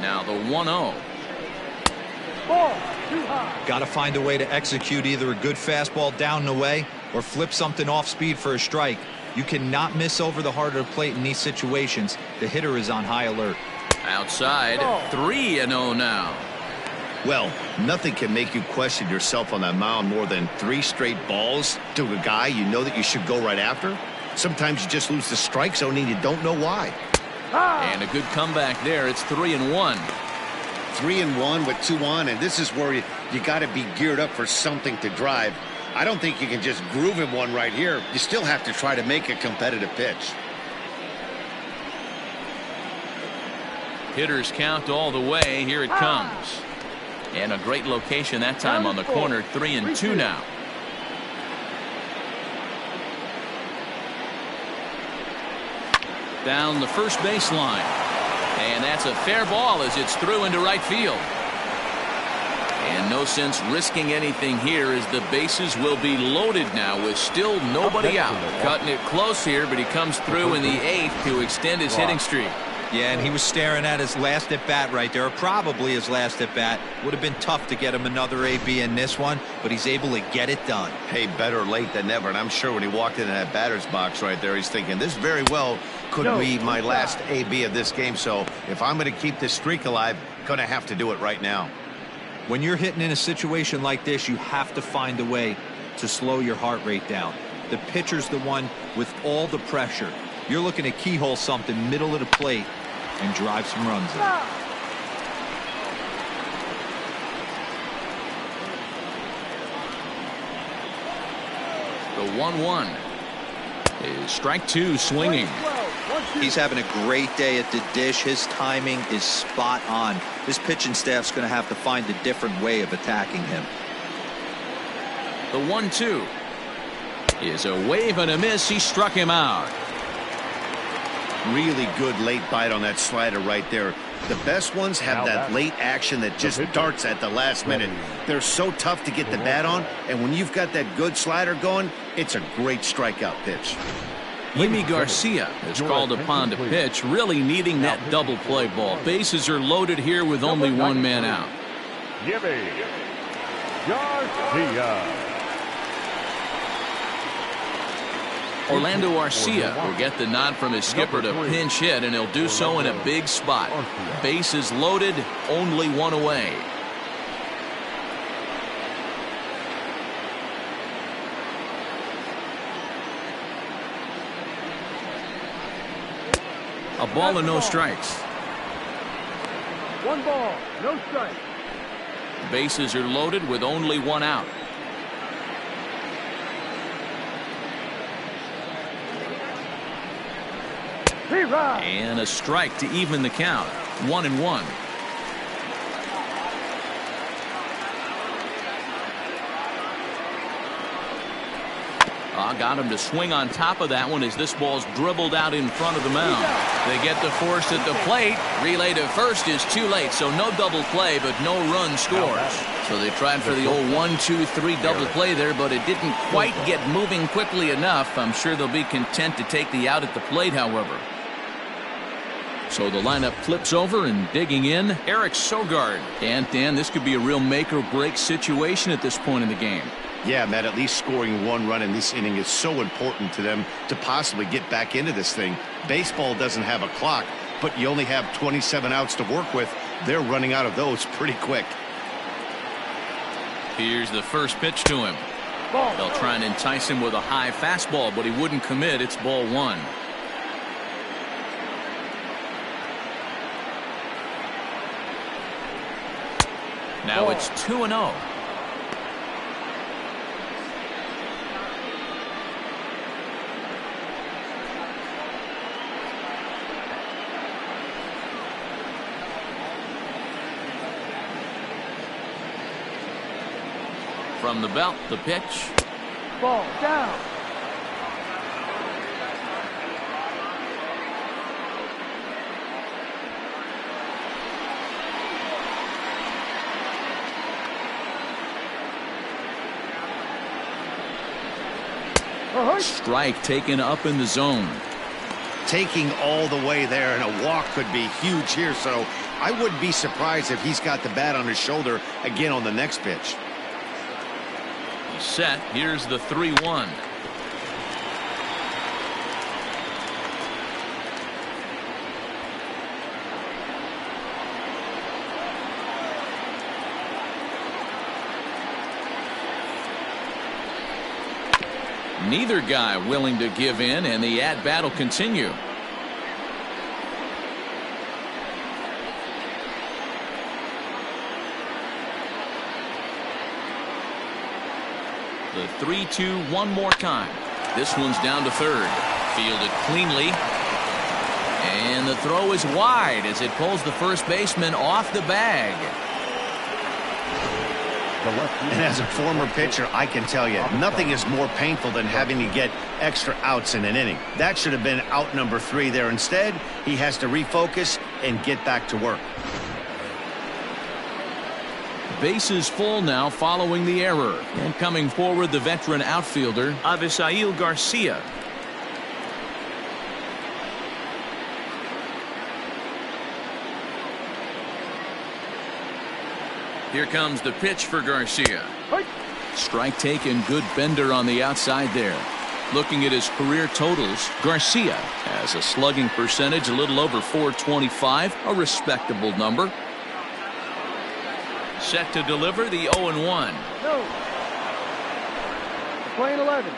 Speaker 1: Now the 1-0.
Speaker 4: Got to find a way to execute either a good fastball down and away or flip something off speed for a strike. You cannot miss over the heart of the plate in these situations. The hitter is on high alert.
Speaker 1: Outside, 3-0 now.
Speaker 2: Well, nothing can make you question yourself on that mound more than 3 straight balls to a guy you know that you should go right after. Sometimes you just lose the strike zone and you don't know why.
Speaker 1: And a good comeback there. It's 3-1.
Speaker 2: 3-1 with 2 on, and this is where you got to be geared up for something to drive. I don't think you can just groove him one right here. You still have to try to make a competitive pitch.
Speaker 1: Hitters count all the way. Here it comes. And a great location that time on the corner. 3-2 now. Down the first baseline. And that's a fair ball as it's through into right field. And no sense risking anything here as the bases will be loaded now with still nobody out. Cutting it close here, but he comes through in the 8th to extend his hitting streak.
Speaker 4: Yeah, and he was staring at his last at bat right there, or probably his last at bat. Would have been tough to get him another AB in this one, but he's able to get it done.
Speaker 5: Hey, better late than never. And I'm sure when he walked into that batter's box right there, he's thinking this very well could be my last AB of this game. So if I'm going to keep this streak alive, going to have to do it right now.
Speaker 4: When you're hitting in a situation like this, you have to find a way to slow your heart rate down. The pitcher's the one with all the pressure. You're looking to keyhole something middle of the plate and drive some runs in.
Speaker 1: The 1-1 is strike 2 swinging.
Speaker 4: He's having a great day at the dish. His timing is spot on. His pitching staff's going to have to find a different way of attacking him.
Speaker 1: The 1-2 is a wave and a miss. He struck him out.
Speaker 2: Really good late bite on that slider right there. The best ones have that late action that just darts at the last minute. They're so tough to get the bat on, and when you've got that good slider going, it's a great strikeout pitch.
Speaker 1: Yimi Garcia is called upon to pitch, really needing that double play ball. Bases are loaded here with only one man out.
Speaker 3: Yimi Garcia.
Speaker 1: Orlando Arcia will get the nod from his skipper to pinch hit, and he'll do so in a big spot. Bases loaded, only one away. A ball and no strikes.
Speaker 7: 1 ball, no strike.
Speaker 1: Bases are loaded with only one out. And a strike to even the count. 1-1. Got him to swing on top of that one as this ball's dribbled out in front of the mound. They get the force at the plate. Relay to first is too late, so no double play, but no run scores. So they tried for the old 1-2-3 double play there, but it didn't quite get moving quickly enough. I'm sure they'll be content to take the out at the plate, however. So the lineup flips over, and digging in, Eric Sogard. And Dan, this could be a real make or break situation at this point in the game.
Speaker 2: Yeah, Matt, at least scoring 1 run in this inning is so important to them to possibly get back into this thing. Baseball doesn't have a clock, but you only have 27 outs to work with. They're running out of those pretty quick.
Speaker 1: Here's the first pitch to him. They'll try and entice him with a high fastball, but he wouldn't commit. It's ball 1. Now it's 2-0. From the belt, the pitch.
Speaker 7: Ball down.
Speaker 1: Strike taken up in the zone.
Speaker 2: Taking all the way there, and a walk could be huge here, so I wouldn't be surprised if he's got the bat on his shoulder again on the next pitch.
Speaker 1: Set. Here's the 3-1. Neither guy willing to give in, and the at-bat will continue. The 3-2 one more time. This one's down to third. Fielded cleanly. And the throw is wide as it pulls the first baseman off the bag.
Speaker 2: And as a former pitcher, I can tell you, nothing is more painful than having to get extra outs in an inning. That should have been out number 3 there. Instead, he has to refocus and get back to work.
Speaker 1: Bases full now following the error. And coming forward, the veteran outfielder, Avisail Garcia. Here comes the pitch for Garcia. Strike taken, good bender on the outside there. Looking at his career totals, Garcia has a slugging percentage a little over .425, a respectable number. Set to deliver the 0-1.
Speaker 7: No. Playing 11.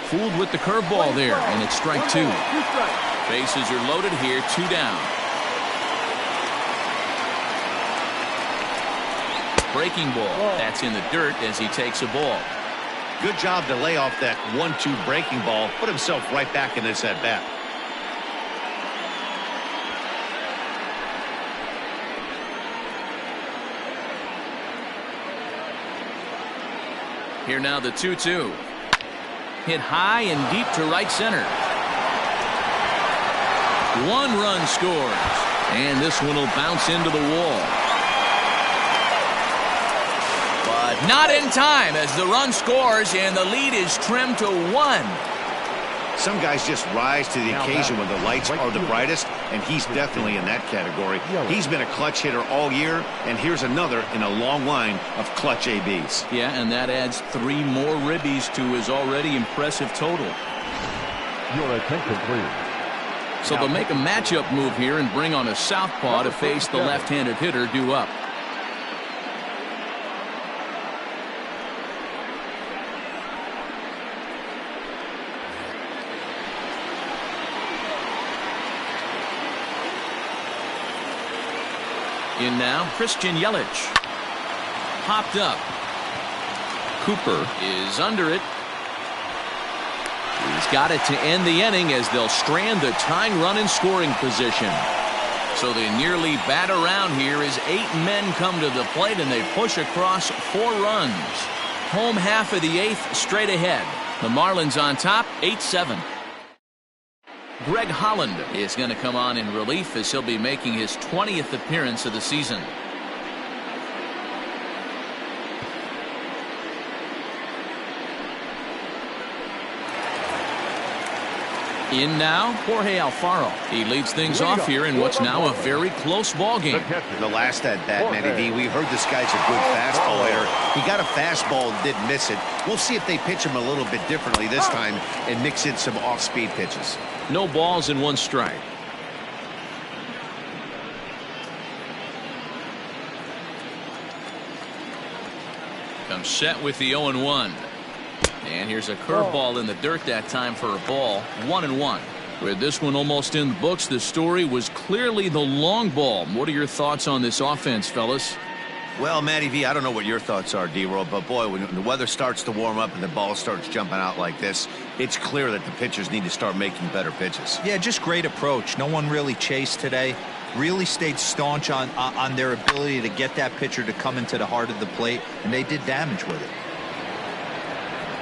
Speaker 1: Fooled with the curveball there, and it's strike 2. Bases are loaded here, 2 down. Breaking ball. That's in the dirt as he takes a ball.
Speaker 2: Good job to lay off that 1-2 breaking ball. Put himself right back in this at-bat.
Speaker 1: Here now the 2-2. Hit high and deep to right center. 1 run scores. And this one will bounce into the wall. But not in time as the run scores and the lead is trimmed to 1.
Speaker 2: Some guys just rise to the occasion when the lights are the brightest, and he's definitely in that category. He's been a clutch hitter all year, and here's another in a long line of clutch ABs.
Speaker 1: Yeah, and that adds 3 more ribbies to his already impressive total.
Speaker 3: Your attention, please.
Speaker 1: So they'll make a matchup move here and bring on a southpaw to face the left-handed hitter due up. In now, Christian Yelich. Popped up. Cooper is under it. He's got it to end the inning as they'll strand the tying run in scoring position. So they nearly bat around here as 8 men come to the plate and they push across 4 runs. Home half of the 8th straight ahead. The Marlins on top, 8-7. Greg Holland is going to come on in relief as he'll be making his 20th appearance of the season. In now, Jorge Alfaro. He leads things off here in what's now a very close ball game.
Speaker 2: The last at-bat, Matty V, we heard this guy's a good fastball hitter. He got a fastball and didn't miss it. We'll see if they pitch him a little bit differently this time and mix in some off-speed pitches.
Speaker 1: No balls and 1 strike. Comes set with the 0-1. And here's a curveball in the dirt that time for a ball. 1-1. With this one almost in the books, the story was clearly the long ball. What are your thoughts on this offense, fellas?
Speaker 2: Well, Matty V, I don't know what your thoughts are, D-Roll, but boy, when the weather starts to warm up and the ball starts jumping out like this, it's clear that the pitchers need to start making better pitches.
Speaker 4: Yeah, just great approach. No one really chased today. Really stayed staunch on their ability to get that pitcher to come into the heart of the plate, and they did damage with it.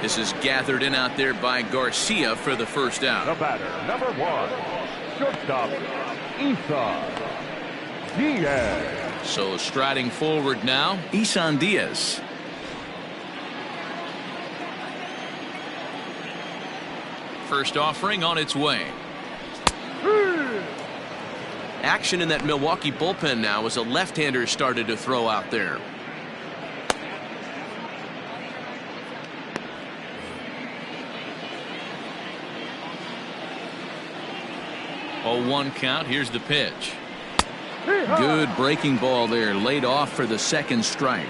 Speaker 1: This is gathered in out there by Garcia for the first out.
Speaker 3: The batter, number 1, shortstop, Isan Diaz.
Speaker 1: So striding forward now, Isan Diaz. First offering on its way. Action in that Milwaukee bullpen now as a left-hander started to throw out there. Oh, 1 count. Here's the pitch. Good breaking ball there, laid off for the 2nd strike.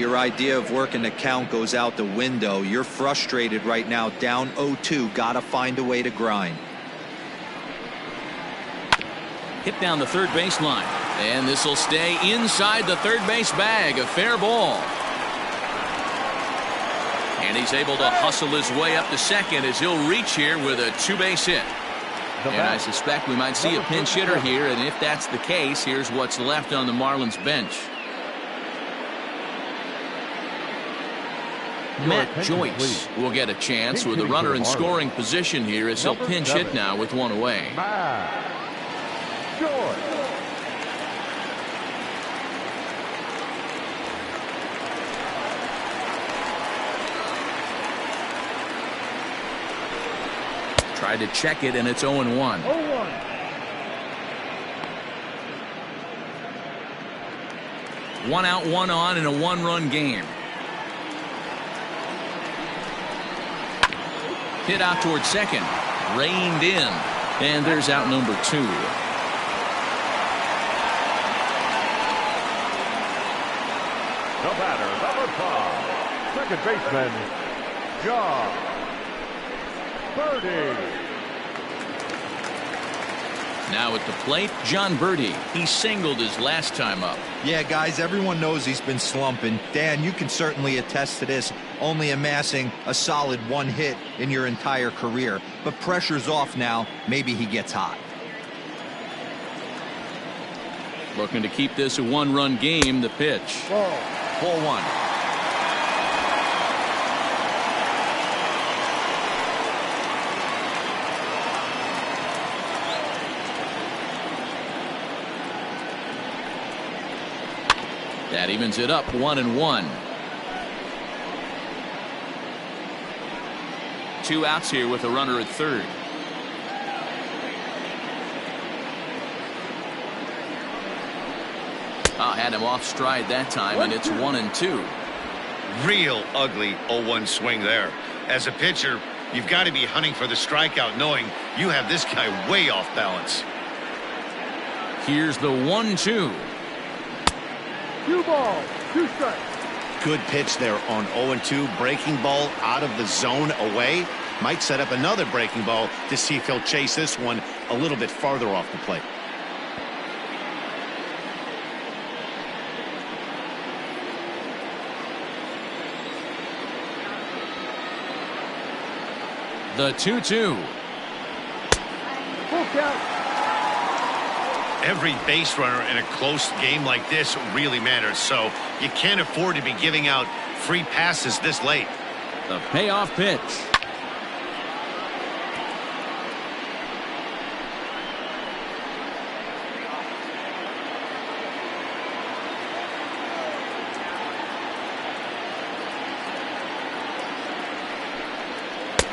Speaker 4: Your idea of working the count goes out the window. You're frustrated right now, down 0-2. Got to find a way to grind.
Speaker 1: Hit down the third baseline. And this will stay inside the third base bag. A fair ball. And he's able to hustle his way up to second as he'll reach here with a two-base hit. And I suspect we might see a pinch hitter here, and if that's the case, here's what's left on the Marlins bench. Matt Joyce will get a chance with a runner in scoring position here as he'll pinch hit now with one away. Tried to check it, and it's 0-1.
Speaker 7: 0-1.
Speaker 1: One out, one on in a one-run game. Hit out towards second. Reined in. And there's out number 2.
Speaker 3: The batter, number 5, second baseman, John Birdie.
Speaker 1: Now at the plate, John Birdie. He singled his last time up.
Speaker 4: Yeah, guys, everyone knows he's been slumping. Dan, you can certainly attest to this, only amassing a solid 1 hit in your entire career. But pressure's off now. Maybe he gets hot.
Speaker 1: Looking to keep this a one-run game. The pitch.
Speaker 5: 4-1.
Speaker 1: That evens it up 1-1. 2 outs here with a runner at third. Had him off stride that time, and it's 1-2.
Speaker 2: Real ugly 0-1 swing there. As a pitcher, you've got to be hunting for the strikeout, knowing you have this guy way off balance.
Speaker 1: Here's the 1-2.
Speaker 7: 2 balls, 2 strikes.
Speaker 2: Good pitch there on 0-2. Breaking ball out of the zone away. Might set up another breaking ball to see if he'll chase this one a little bit farther off the plate.
Speaker 1: The 2-2.
Speaker 7: Full count.
Speaker 2: Every base runner in a close game like this really matters, so you can't afford to be giving out free passes this late.
Speaker 1: The payoff pitch.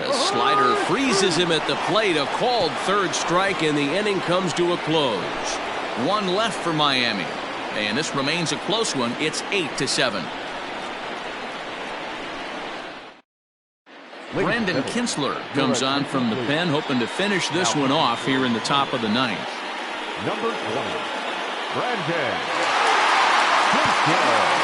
Speaker 1: The slider freezes him at the plate. A called third strike, and the inning comes to a close. 1 left for Miami, and this remains a close one. It's 8-7. Brandon Kinsler comes on from the pen, hoping to finish this one off here in the top of the 9th.
Speaker 3: Number 20, Brandon Kinsler.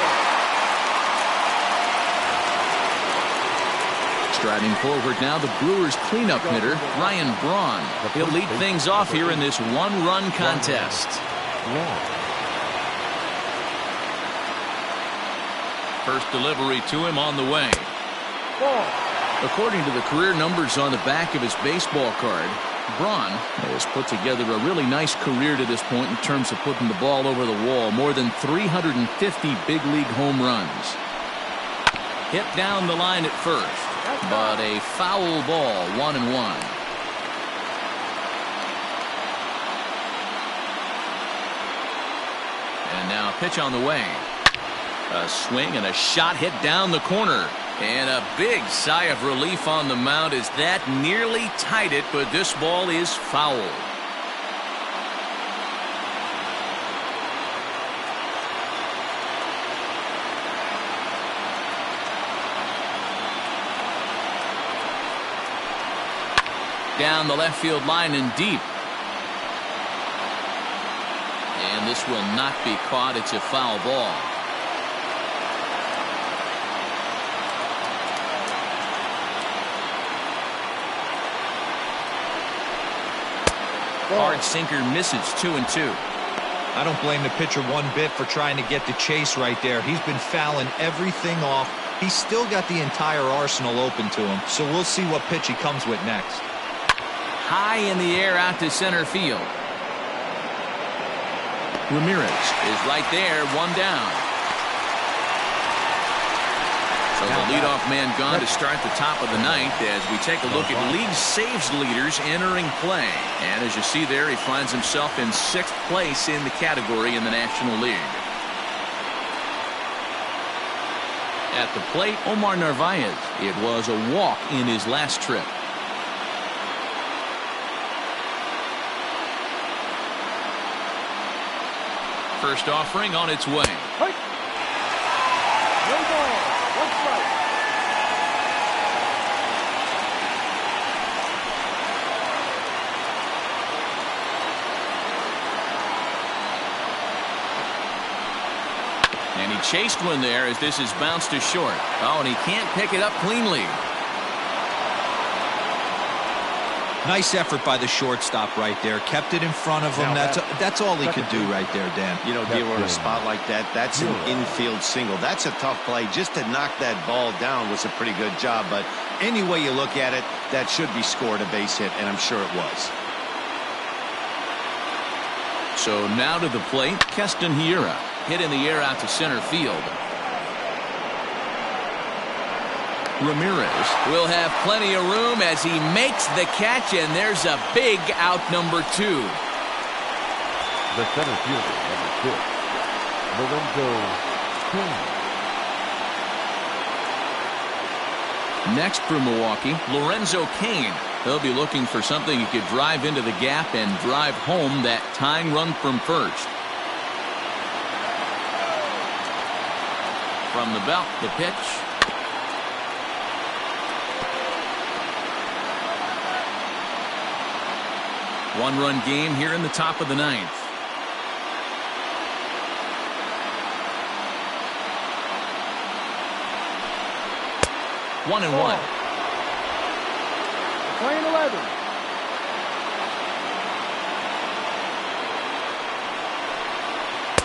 Speaker 1: Striding forward now, the Brewers cleanup hitter, Ryan Braun. He'll lead things off here in this one-run contest. First delivery to him on the way. According to the career numbers on the back of his baseball card, Braun has put together a really nice career to this point in terms of putting the ball over the wall. More than 350 big league home runs. Hit down the line at first, but a foul ball, 1-1. And now a pitch on the way. A swing and a shot hit down the corner. And a big sigh of relief on the mound as that nearly tied it, but this ball is foul. Down the left field line and deep. And this will not be caught. It's a foul ball. Hard sinker misses 2-2.
Speaker 4: I don't blame the pitcher one bit for trying to get the chase right there. He's been fouling everything off. He's still got the entire arsenal open to him, so we'll see what pitch he comes with next.
Speaker 1: High in the air out to center field. Ramirez is right there, one down. So the leadoff man gone to start the top of the ninth as we take a look at league saves leaders entering play. And as you see there, he finds himself in 6th place in the category in the National League. At the plate, Omar Narvaez. It was a walk in his last trip. First offering on its way.
Speaker 7: No ball. One strike.
Speaker 1: And he chased one there as this is bounced to short. Oh, and he can't pick it up cleanly.
Speaker 4: Nice effort by the shortstop right there. Kept it in front of him. That's all he could do right there, Dan.
Speaker 2: You know, Dero, in a spot like that, that's an infield single. That's a tough play. Just to knock that ball down was a pretty good job. But any way you look at it, that should be scored a base hit, and I'm sure it was.
Speaker 1: So now to the plate, Keston Hiura. Hit in the air out to center field. Ramirez will have plenty of room as he makes the catch, and there's a big out, number 2.
Speaker 3: The center fielder, number 6, Lorenzo Cain.
Speaker 1: Next for Milwaukee, Lorenzo Cain. He'll be looking for something he could drive into the gap and drive home that tying run from first. From the belt, the pitch. One-run game here in the top of the ninth. One and one.
Speaker 7: Playing 11.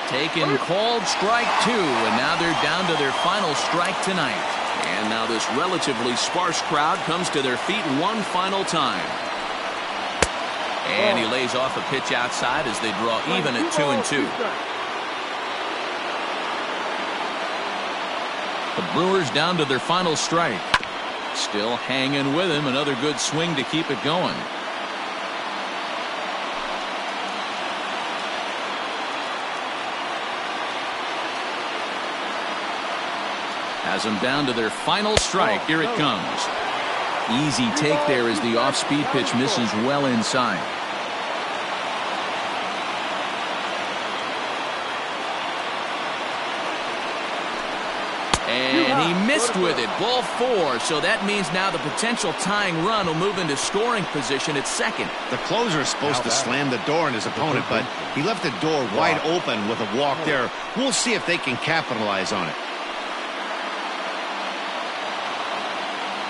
Speaker 1: Taken, called strike 2, and now they're down to their final strike tonight. And now this relatively sparse crowd comes to their feet one final time. And he lays off a pitch outside as they draw even at 2-2. The Brewers down to their final strike. Still hanging with him. Another good swing to keep it going. Has them down to their final strike. Here it comes. Easy take there as the off-speed pitch misses well inside. And he missed with it. Ball 4. So that means now the potential tying run will move into scoring position at second.
Speaker 2: The closer is supposed to slam the door on his opponent, but he left the door wide open with a walk there. We'll see if they can capitalize on it.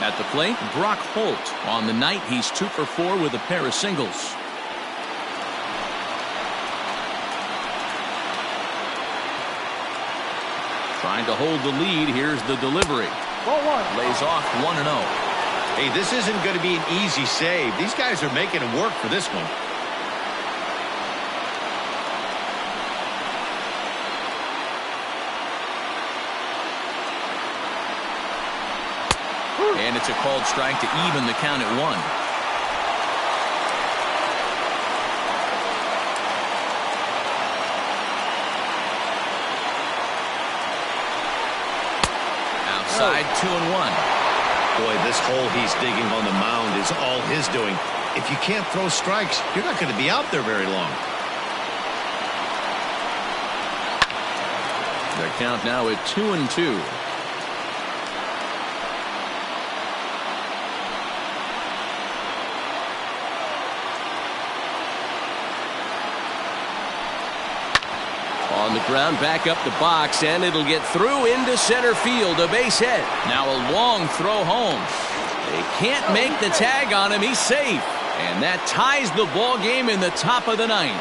Speaker 1: At the plate, Brock Holt. On the night, he's 2 for 4 with a pair of singles. Trying to hold the lead. Here's the delivery.
Speaker 7: Ball 1.
Speaker 1: Lays off 1-0.
Speaker 2: Hey, this isn't going to be an easy save. These guys are making it work for this one.
Speaker 1: And it's a called strike to even the count at 1. Outside, 2-1.
Speaker 2: Boy, this hole he's digging on the mound is all his doing. If you can't throw strikes, you're not going to be out there very long.
Speaker 1: Their count now at 2-2. On the ground, back up the box, and it'll get through into center field. A base hit. Now a long throw home. They can't make the tag on him. He's safe. And that ties the ball game in the top of the ninth.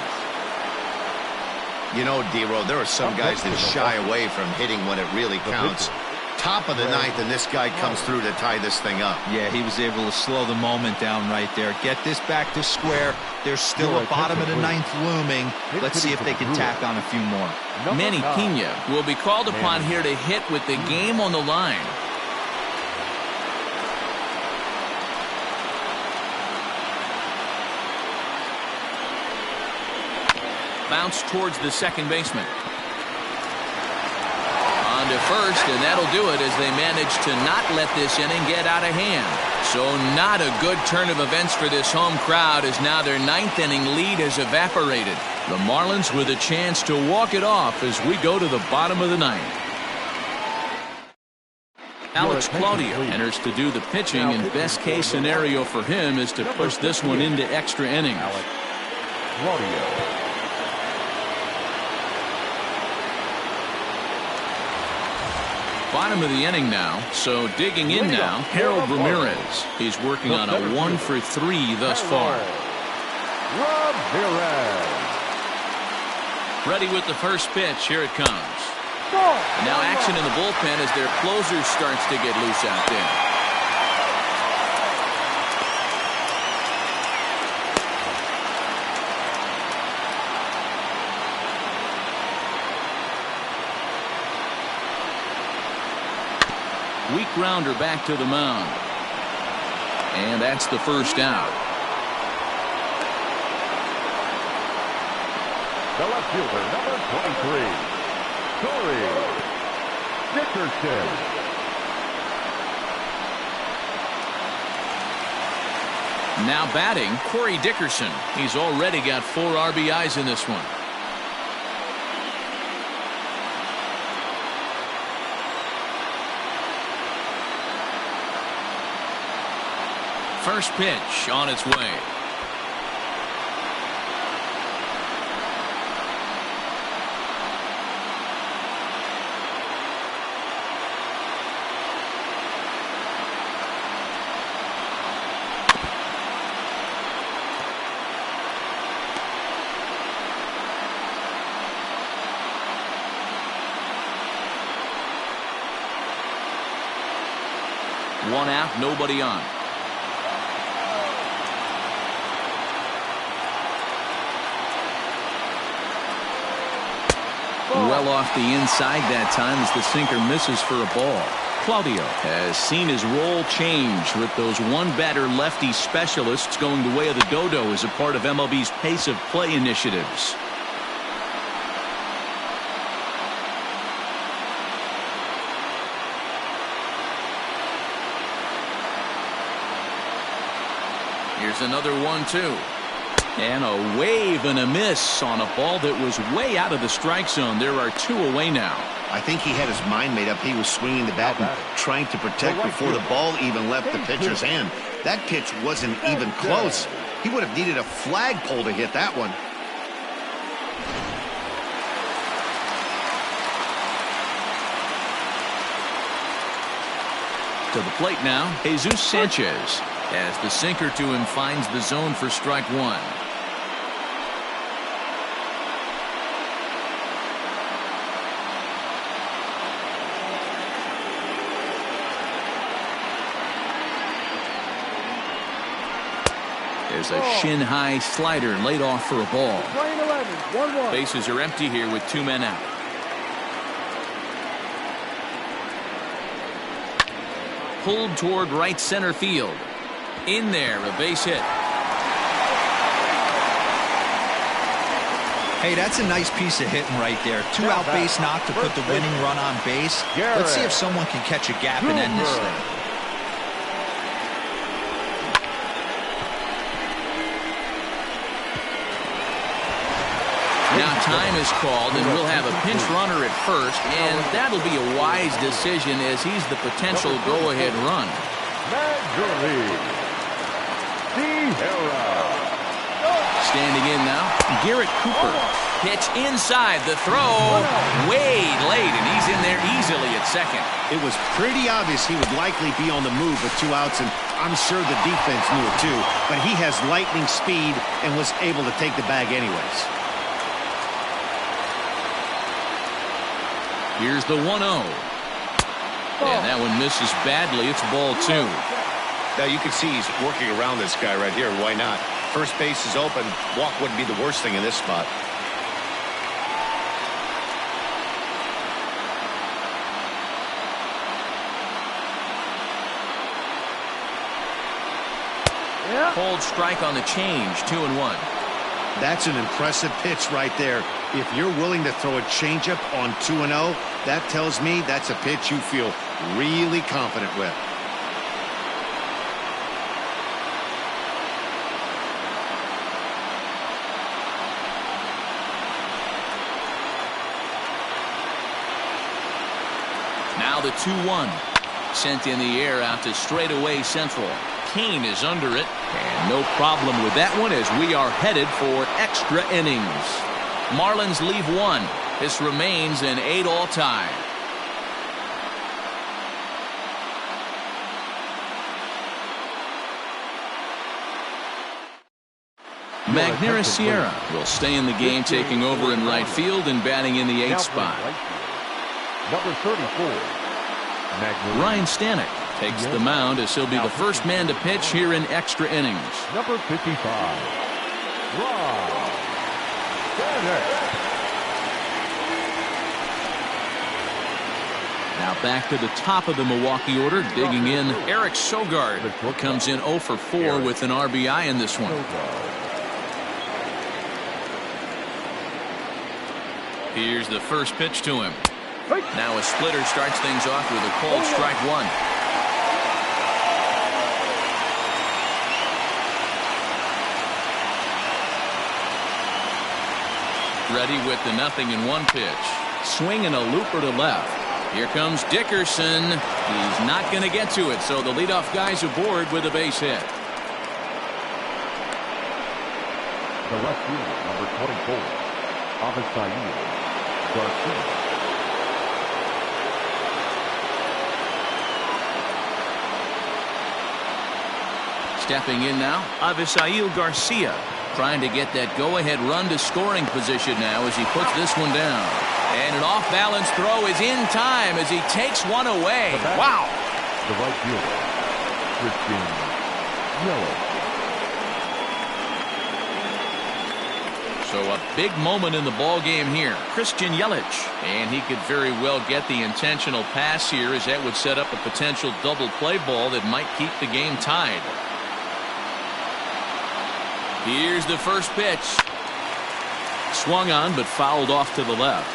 Speaker 2: You know, D-Row, there are some guys that shy away from hitting when it really counts. Top of the ninth, and this guy comes through to tie this thing up.
Speaker 4: Yeah, he was able to slow the moment down right there. Get this back to square. There's still a bottom of the ninth looming. Let's see if they can tack on a few more.
Speaker 1: Manny Pena will be called upon here to hit with the game on the line. Bounce towards the second baseman. On to first, and that'll do it as they manage to not let this inning get out of hand. So not a good turn of events for this home crowd, as now their ninth inning lead has evaporated. The Marlins with a chance to walk it off as we go to the bottom of the ninth. Alex Claudio enters to do the pitching, and best case scenario for him is to push this one into extra innings.
Speaker 3: Claudio.
Speaker 1: Bottom of the inning now, so digging in now, Harold Ramirez. He's working on a 1-for-3 thus far.
Speaker 3: Ramirez.
Speaker 1: Ready with the first pitch. Here it comes. And now action in the bullpen as their closer starts to get loose out there. Weak grounder back to the mound. And that's the first out.
Speaker 3: The left fielder, number 23, Corey Dickerson.
Speaker 1: Now batting, Corey Dickerson. He's already got 4 RBIs in this one. First pitch on its way. One out, nobody on. Well off the inside that time as the sinker misses for a ball. Claudio has seen his role change with those one-batter lefty specialists going the way of the dodo as a part of MLB's pace of play initiatives. Here's another 1-2. And a wave and a miss on a ball that was way out of the strike zone. There are 2 away now.
Speaker 2: I think he had his mind made up. He was swinging the bat and trying to protect before the ball even left the pitcher's hand. That pitch wasn't even close. He would have needed a flagpole to hit that one.
Speaker 1: To the plate now, Jesus Sanchez, as the sinker to him finds the zone for strike 1. There's a shin-high slider laid off for a ball.
Speaker 7: Playing 11, 1-1.
Speaker 1: Bases are empty here with 2 men out. Pulled toward right center field. In there, a base hit.
Speaker 4: Hey, that's a nice piece of hitting right there. 2-out base knock to put the winning run on base. Let's see if someone can catch a gap and end this thing.
Speaker 1: Now time is called, and we'll have a pinch runner at first, and that'll be a wise decision as he's the potential go-ahead run.
Speaker 3: Major League.
Speaker 1: Standing in now, Garrett Cooper. Pitch inside, the throw way late, and he's in there easy Silly at second.
Speaker 2: It was pretty obvious he would likely be on the move with 2 outs, and I'm sure the defense knew it too. But he has lightning speed and was able to take the bag anyways.
Speaker 1: Here's the 1-0. And that one misses badly. It's ball 2.
Speaker 5: Now you can see he's working around this guy right here. Why not? First base is open. Walk wouldn't be the worst thing in this spot.
Speaker 1: Cold strike on the change. 2-1.
Speaker 2: That's an impressive pitch right there. If you're willing to throw a changeup on 2-0, that tells me that's a pitch you feel really confident with.
Speaker 1: Now the 2-1. Sent in the air out to straightaway central. Kane is under it, and no problem with that one as we are headed for extra innings. Marlins leave 1. This remains an 8-all tie. Magneuris Sierra will stay in the game, taking over in right field and batting in the 8th spot.
Speaker 3: Number 34.
Speaker 1: Ryan Stanek takes the mound as he'll be the first man to pitch here in extra innings.
Speaker 3: Number 55. Ryan Stanek.
Speaker 1: Now back to the top of the Milwaukee order, digging in. Eric Sogard comes in 0 for 4 with an RBI in this one. Here's the first pitch to him. Now a splitter starts things off with a cold strike 1. Ready with the 0-1 pitch. Swing and a looper to left. Here comes Dickerson. He's not going to get to it, so the leadoff guy's aboard with a base hit.
Speaker 3: The left fielder, number 24, Avisail Garcia.
Speaker 1: Stepping in now, Avisail Garcia. Trying to get that go-ahead run to scoring position now as he puts this one down. And an off-balance throw is in time as he takes one away. Wow!
Speaker 3: The right fielder, Christian Yelich.
Speaker 1: So a big moment in the ball game here. Christian Yelich. And he could very well get the intentional pass here as that would set up a potential double play ball that might keep the game tied. Here's the first pitch. Swung on but fouled off to the left.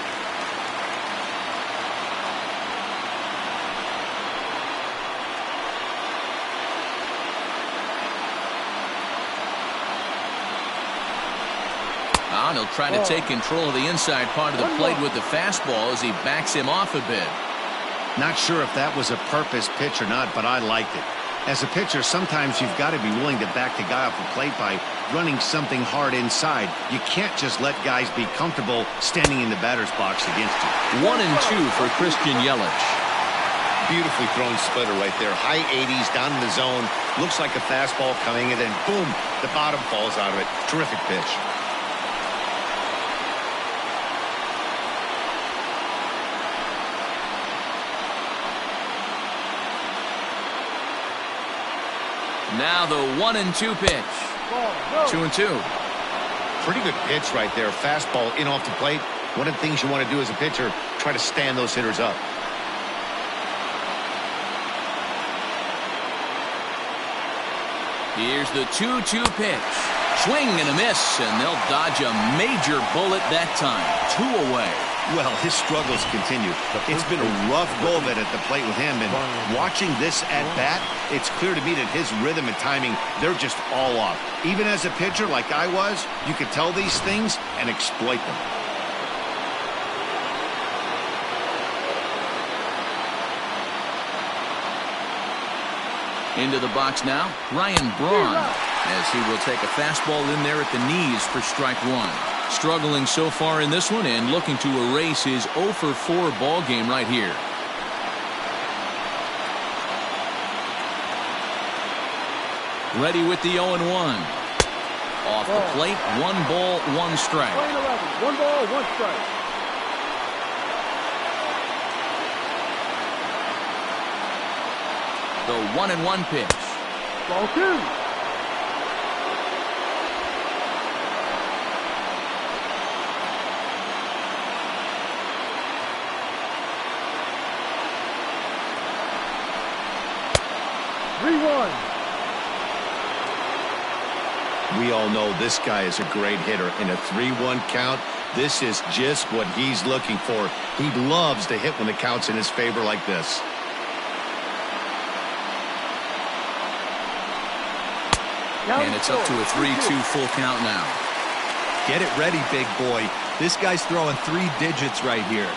Speaker 1: And he'll try to take control of the inside part of the plate with the fastball as he backs him off a bit.
Speaker 2: Not sure if that was a purpose pitch or not, but I liked it. As a pitcher, sometimes you've got to be willing to back the guy off the plate by running something hard inside. You can't just let guys be comfortable standing in the batter's box against you.
Speaker 1: 1-2 for Christian Yelich.
Speaker 5: Beautifully thrown splitter right there. High 80s down in the zone. Looks like a fastball coming, and then boom, the bottom falls out of it. Terrific pitch.
Speaker 1: Now the 1-2 pitch. 2-2.
Speaker 5: Pretty good pitch right there. Fastball in off the plate. One of the things you want to do as a pitcher, try to stand those hitters up.
Speaker 1: Here's the 2-2 pitch. Swing and a miss, and they'll dodge a major bullet that time. 2 away.
Speaker 2: Well, his struggles continue. It's been a rough go of it at the plate with him, and watching this at-bat, it's clear to me that his rhythm and timing, they're just all off. Even as a pitcher like I was, you could tell these things and exploit them.
Speaker 1: Into the box now, Ryan Braun, as he will take a fastball in there at the knees for strike 1. Struggling so far in this one and looking to erase his 0 for 4 ball game right here. Ready with the 0-1. Off the plate, 1 ball, 1 strike.
Speaker 7: Lane 11, 1 ball, 1 strike.
Speaker 1: The 1-1 pitch.
Speaker 7: Ball 2. 3-1.
Speaker 2: We all know this guy is a great hitter. In a 3-1 count, this is just what he's looking for. He loves to hit when the count's in his favor like this.
Speaker 1: And it's up to a 3-2 full count now.
Speaker 4: Get it ready, big boy. This guy's throwing 3 digits right here.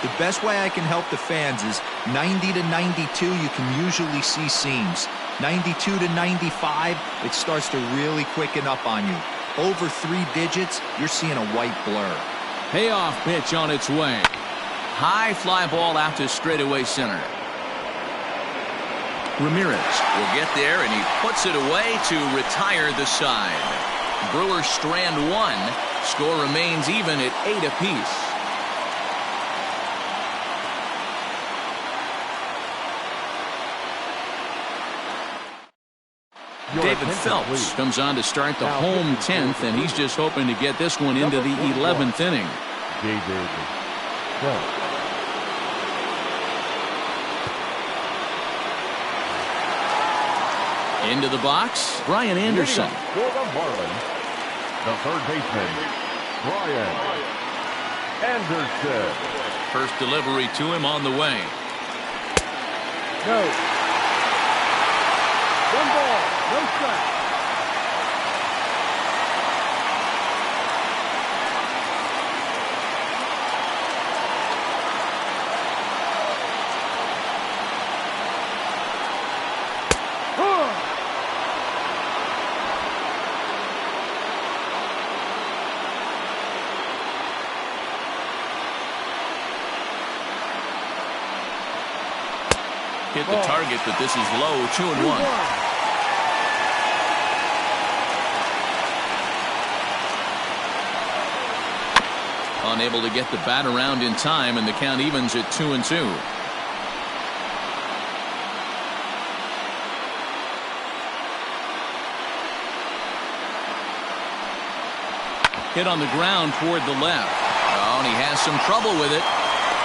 Speaker 4: The best way I can help the fans is 90 to 92, you can usually see seams. 92 to 95, it starts to really quicken up on you. Over 3 digits, you're seeing a white blur.
Speaker 1: Payoff pitch on its way. High fly ball out to straightaway center. Ramirez will get there, and he puts it away to retire the side. Brewers strand 1. Score remains even at 8 apiece. David Phelps comes on to start the home 10th, and he's just hoping to get this one into the 11th inning.
Speaker 3: David Phelps.
Speaker 1: Into the box, Brian Anderson.
Speaker 3: For the Marlins, the third baseman, Brian Anderson.
Speaker 1: First delivery to him on the way.
Speaker 7: No. 1 ball, no strike.
Speaker 1: Hit the target, but this is low, 2-1. Unable to get the bat around in time, and the count evens at 2-2. Hit on the ground toward the left. Oh, and he has some trouble with it.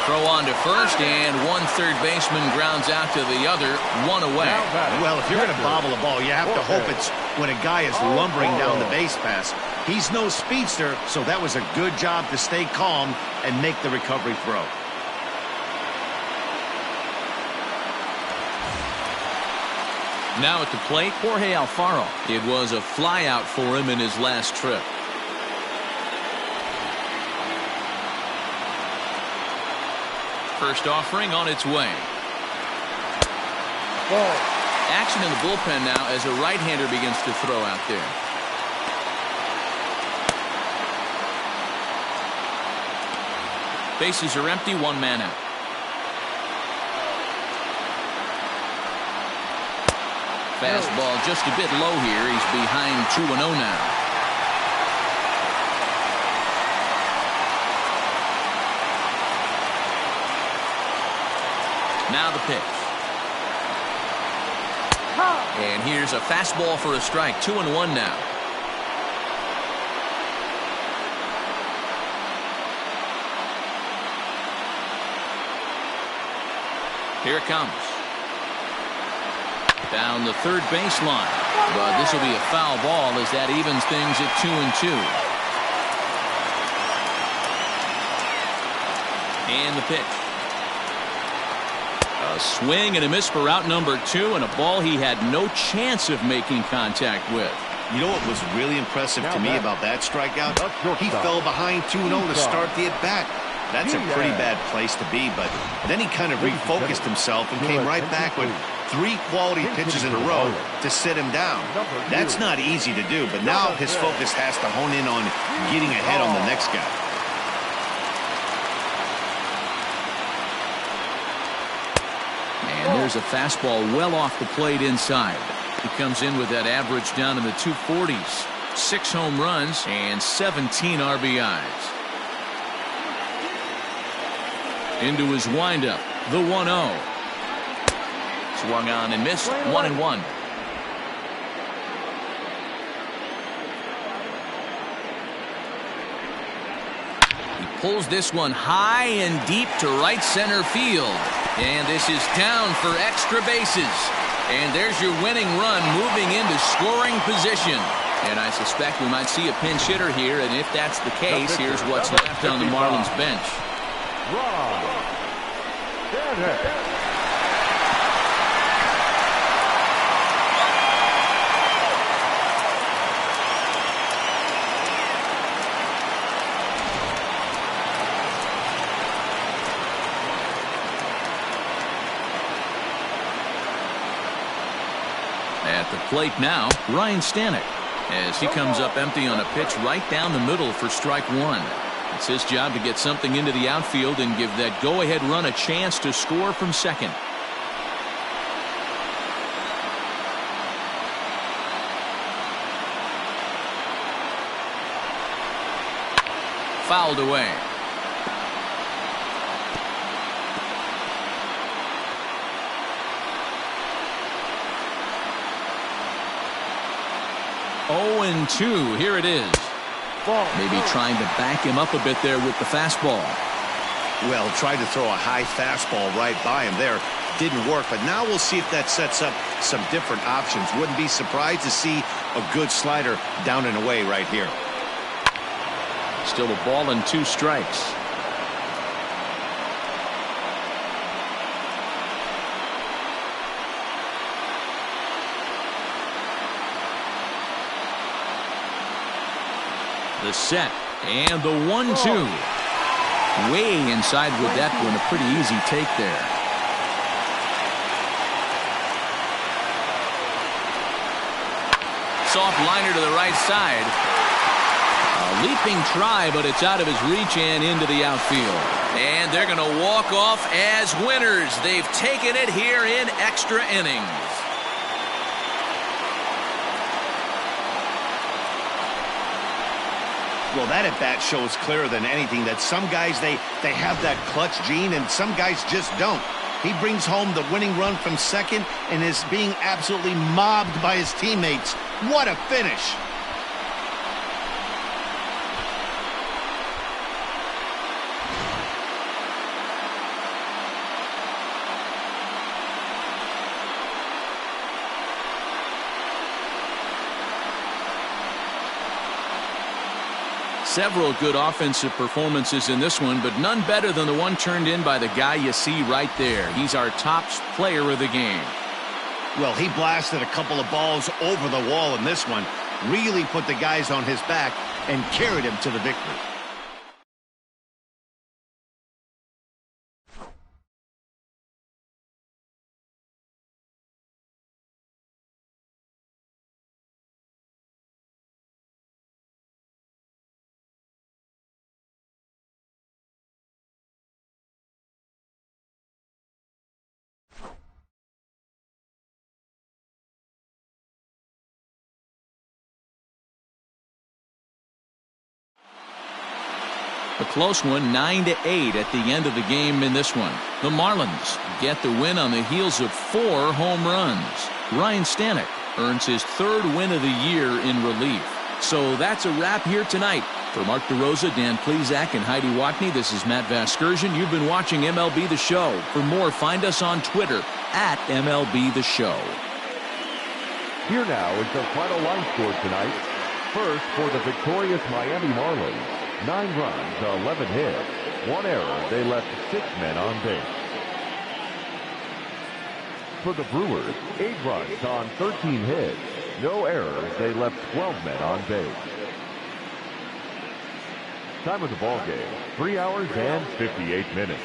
Speaker 1: Throw on to first, and 1 third baseman grounds out to the other, 1 away.
Speaker 2: Well, if you're going to bobble a ball, you have to hope it's when a guy is lumbering down the base pass. He's no speedster, so that was a good job to stay calm and make the recovery throw.
Speaker 1: Now at the plate, Jorge Alfaro. It was a flyout for him in his last trip. First offering on its way.
Speaker 7: Ball.
Speaker 1: Action in the bullpen now as a right-hander begins to throw out there. Bases are empty, 1 man out. Fastball just a bit low here. He's behind 2-0 now. Now the pitch. And here's a fastball for a strike. 2-1 now. Here it comes. Down the third baseline. But this will be a foul ball as that evens things at 2-2. And the pitch. A swing and a miss for out number 2, and a ball he had no chance of making contact with.
Speaker 2: You know what was really impressive to me about that strikeout? He fell behind 2-0 to start the at-bat. That's a pretty bad place to be, but then he kind of refocused himself and came right back with 3 quality pitches in a row to sit him down. That's not easy to do, but now his focus has to hone in on getting ahead on the next guy.
Speaker 1: And there's a fastball well off the plate inside. He comes in with that average down in the 240s. 6 home runs and 17 RBIs. Into his windup, the 1-0. Swung on and missed, 1-1. He pulls this one high and deep to right center field. And this is down for extra bases. And there's your winning run moving into scoring position. And I suspect we might see a pinch hitter here, and if that's the case, here's what's left on the Marlins bench. At the plate now, Ryan Stanek, as he comes up empty on a pitch right down the middle for strike 1. It's his job to get something into the outfield and give that go-ahead run a chance to score from second. Fouled away. Oh, and 2. Here it is. Maybe trying to back him up a bit there with the fastball.
Speaker 2: Well, tried to throw a high fastball right by him there. Didn't work, but now we'll see if that sets up some different options. Wouldn't be surprised to see a good slider down and away right here.
Speaker 1: Still a ball and 2 strikes. The set and the 1-2. Way inside with that one. A pretty easy take there. Soft liner to the right side. A leaping try, but it's out of his reach and into the outfield. And they're going to walk off as winners. They've taken it here in extra innings.
Speaker 2: Well, that at-bat shows clearer than anything that some guys, they have that clutch gene, and some guys just don't. He brings home the winning run from second and is being absolutely mobbed by his teammates. What a finish!
Speaker 1: Several good offensive performances in this one, but none better than the one turned in by the guy you see right there. He's our top player of the game.
Speaker 2: Well, he blasted a couple of balls over the wall in this one. Really put the guys on his back and carried him to the victory.
Speaker 1: A close one, 9-8 at the end of the game in this one. The Marlins get the win on the heels of 4 home runs. Ryan Stanek earns his 3rd win of the year in relief. So that's a wrap here tonight. For Mark DeRosa, Dan Plesac, and Heidi Watney, this is Matt Vasgersian. You've been watching MLB The Show. For more, find us on Twitter at MLB The Show.
Speaker 3: Here now is the final line score tonight. First, for the victorious Miami Marlins, 9 runs, 11 hits, 1 error. They left 6 men on base. For the Brewers, 8 runs on 13 hits, no errors. They left 12 men on base. Time of the ball game, 3 hours and 58 minutes.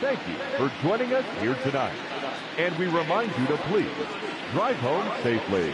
Speaker 3: Thank you for joining us here tonight. And we remind you to please drive home safely.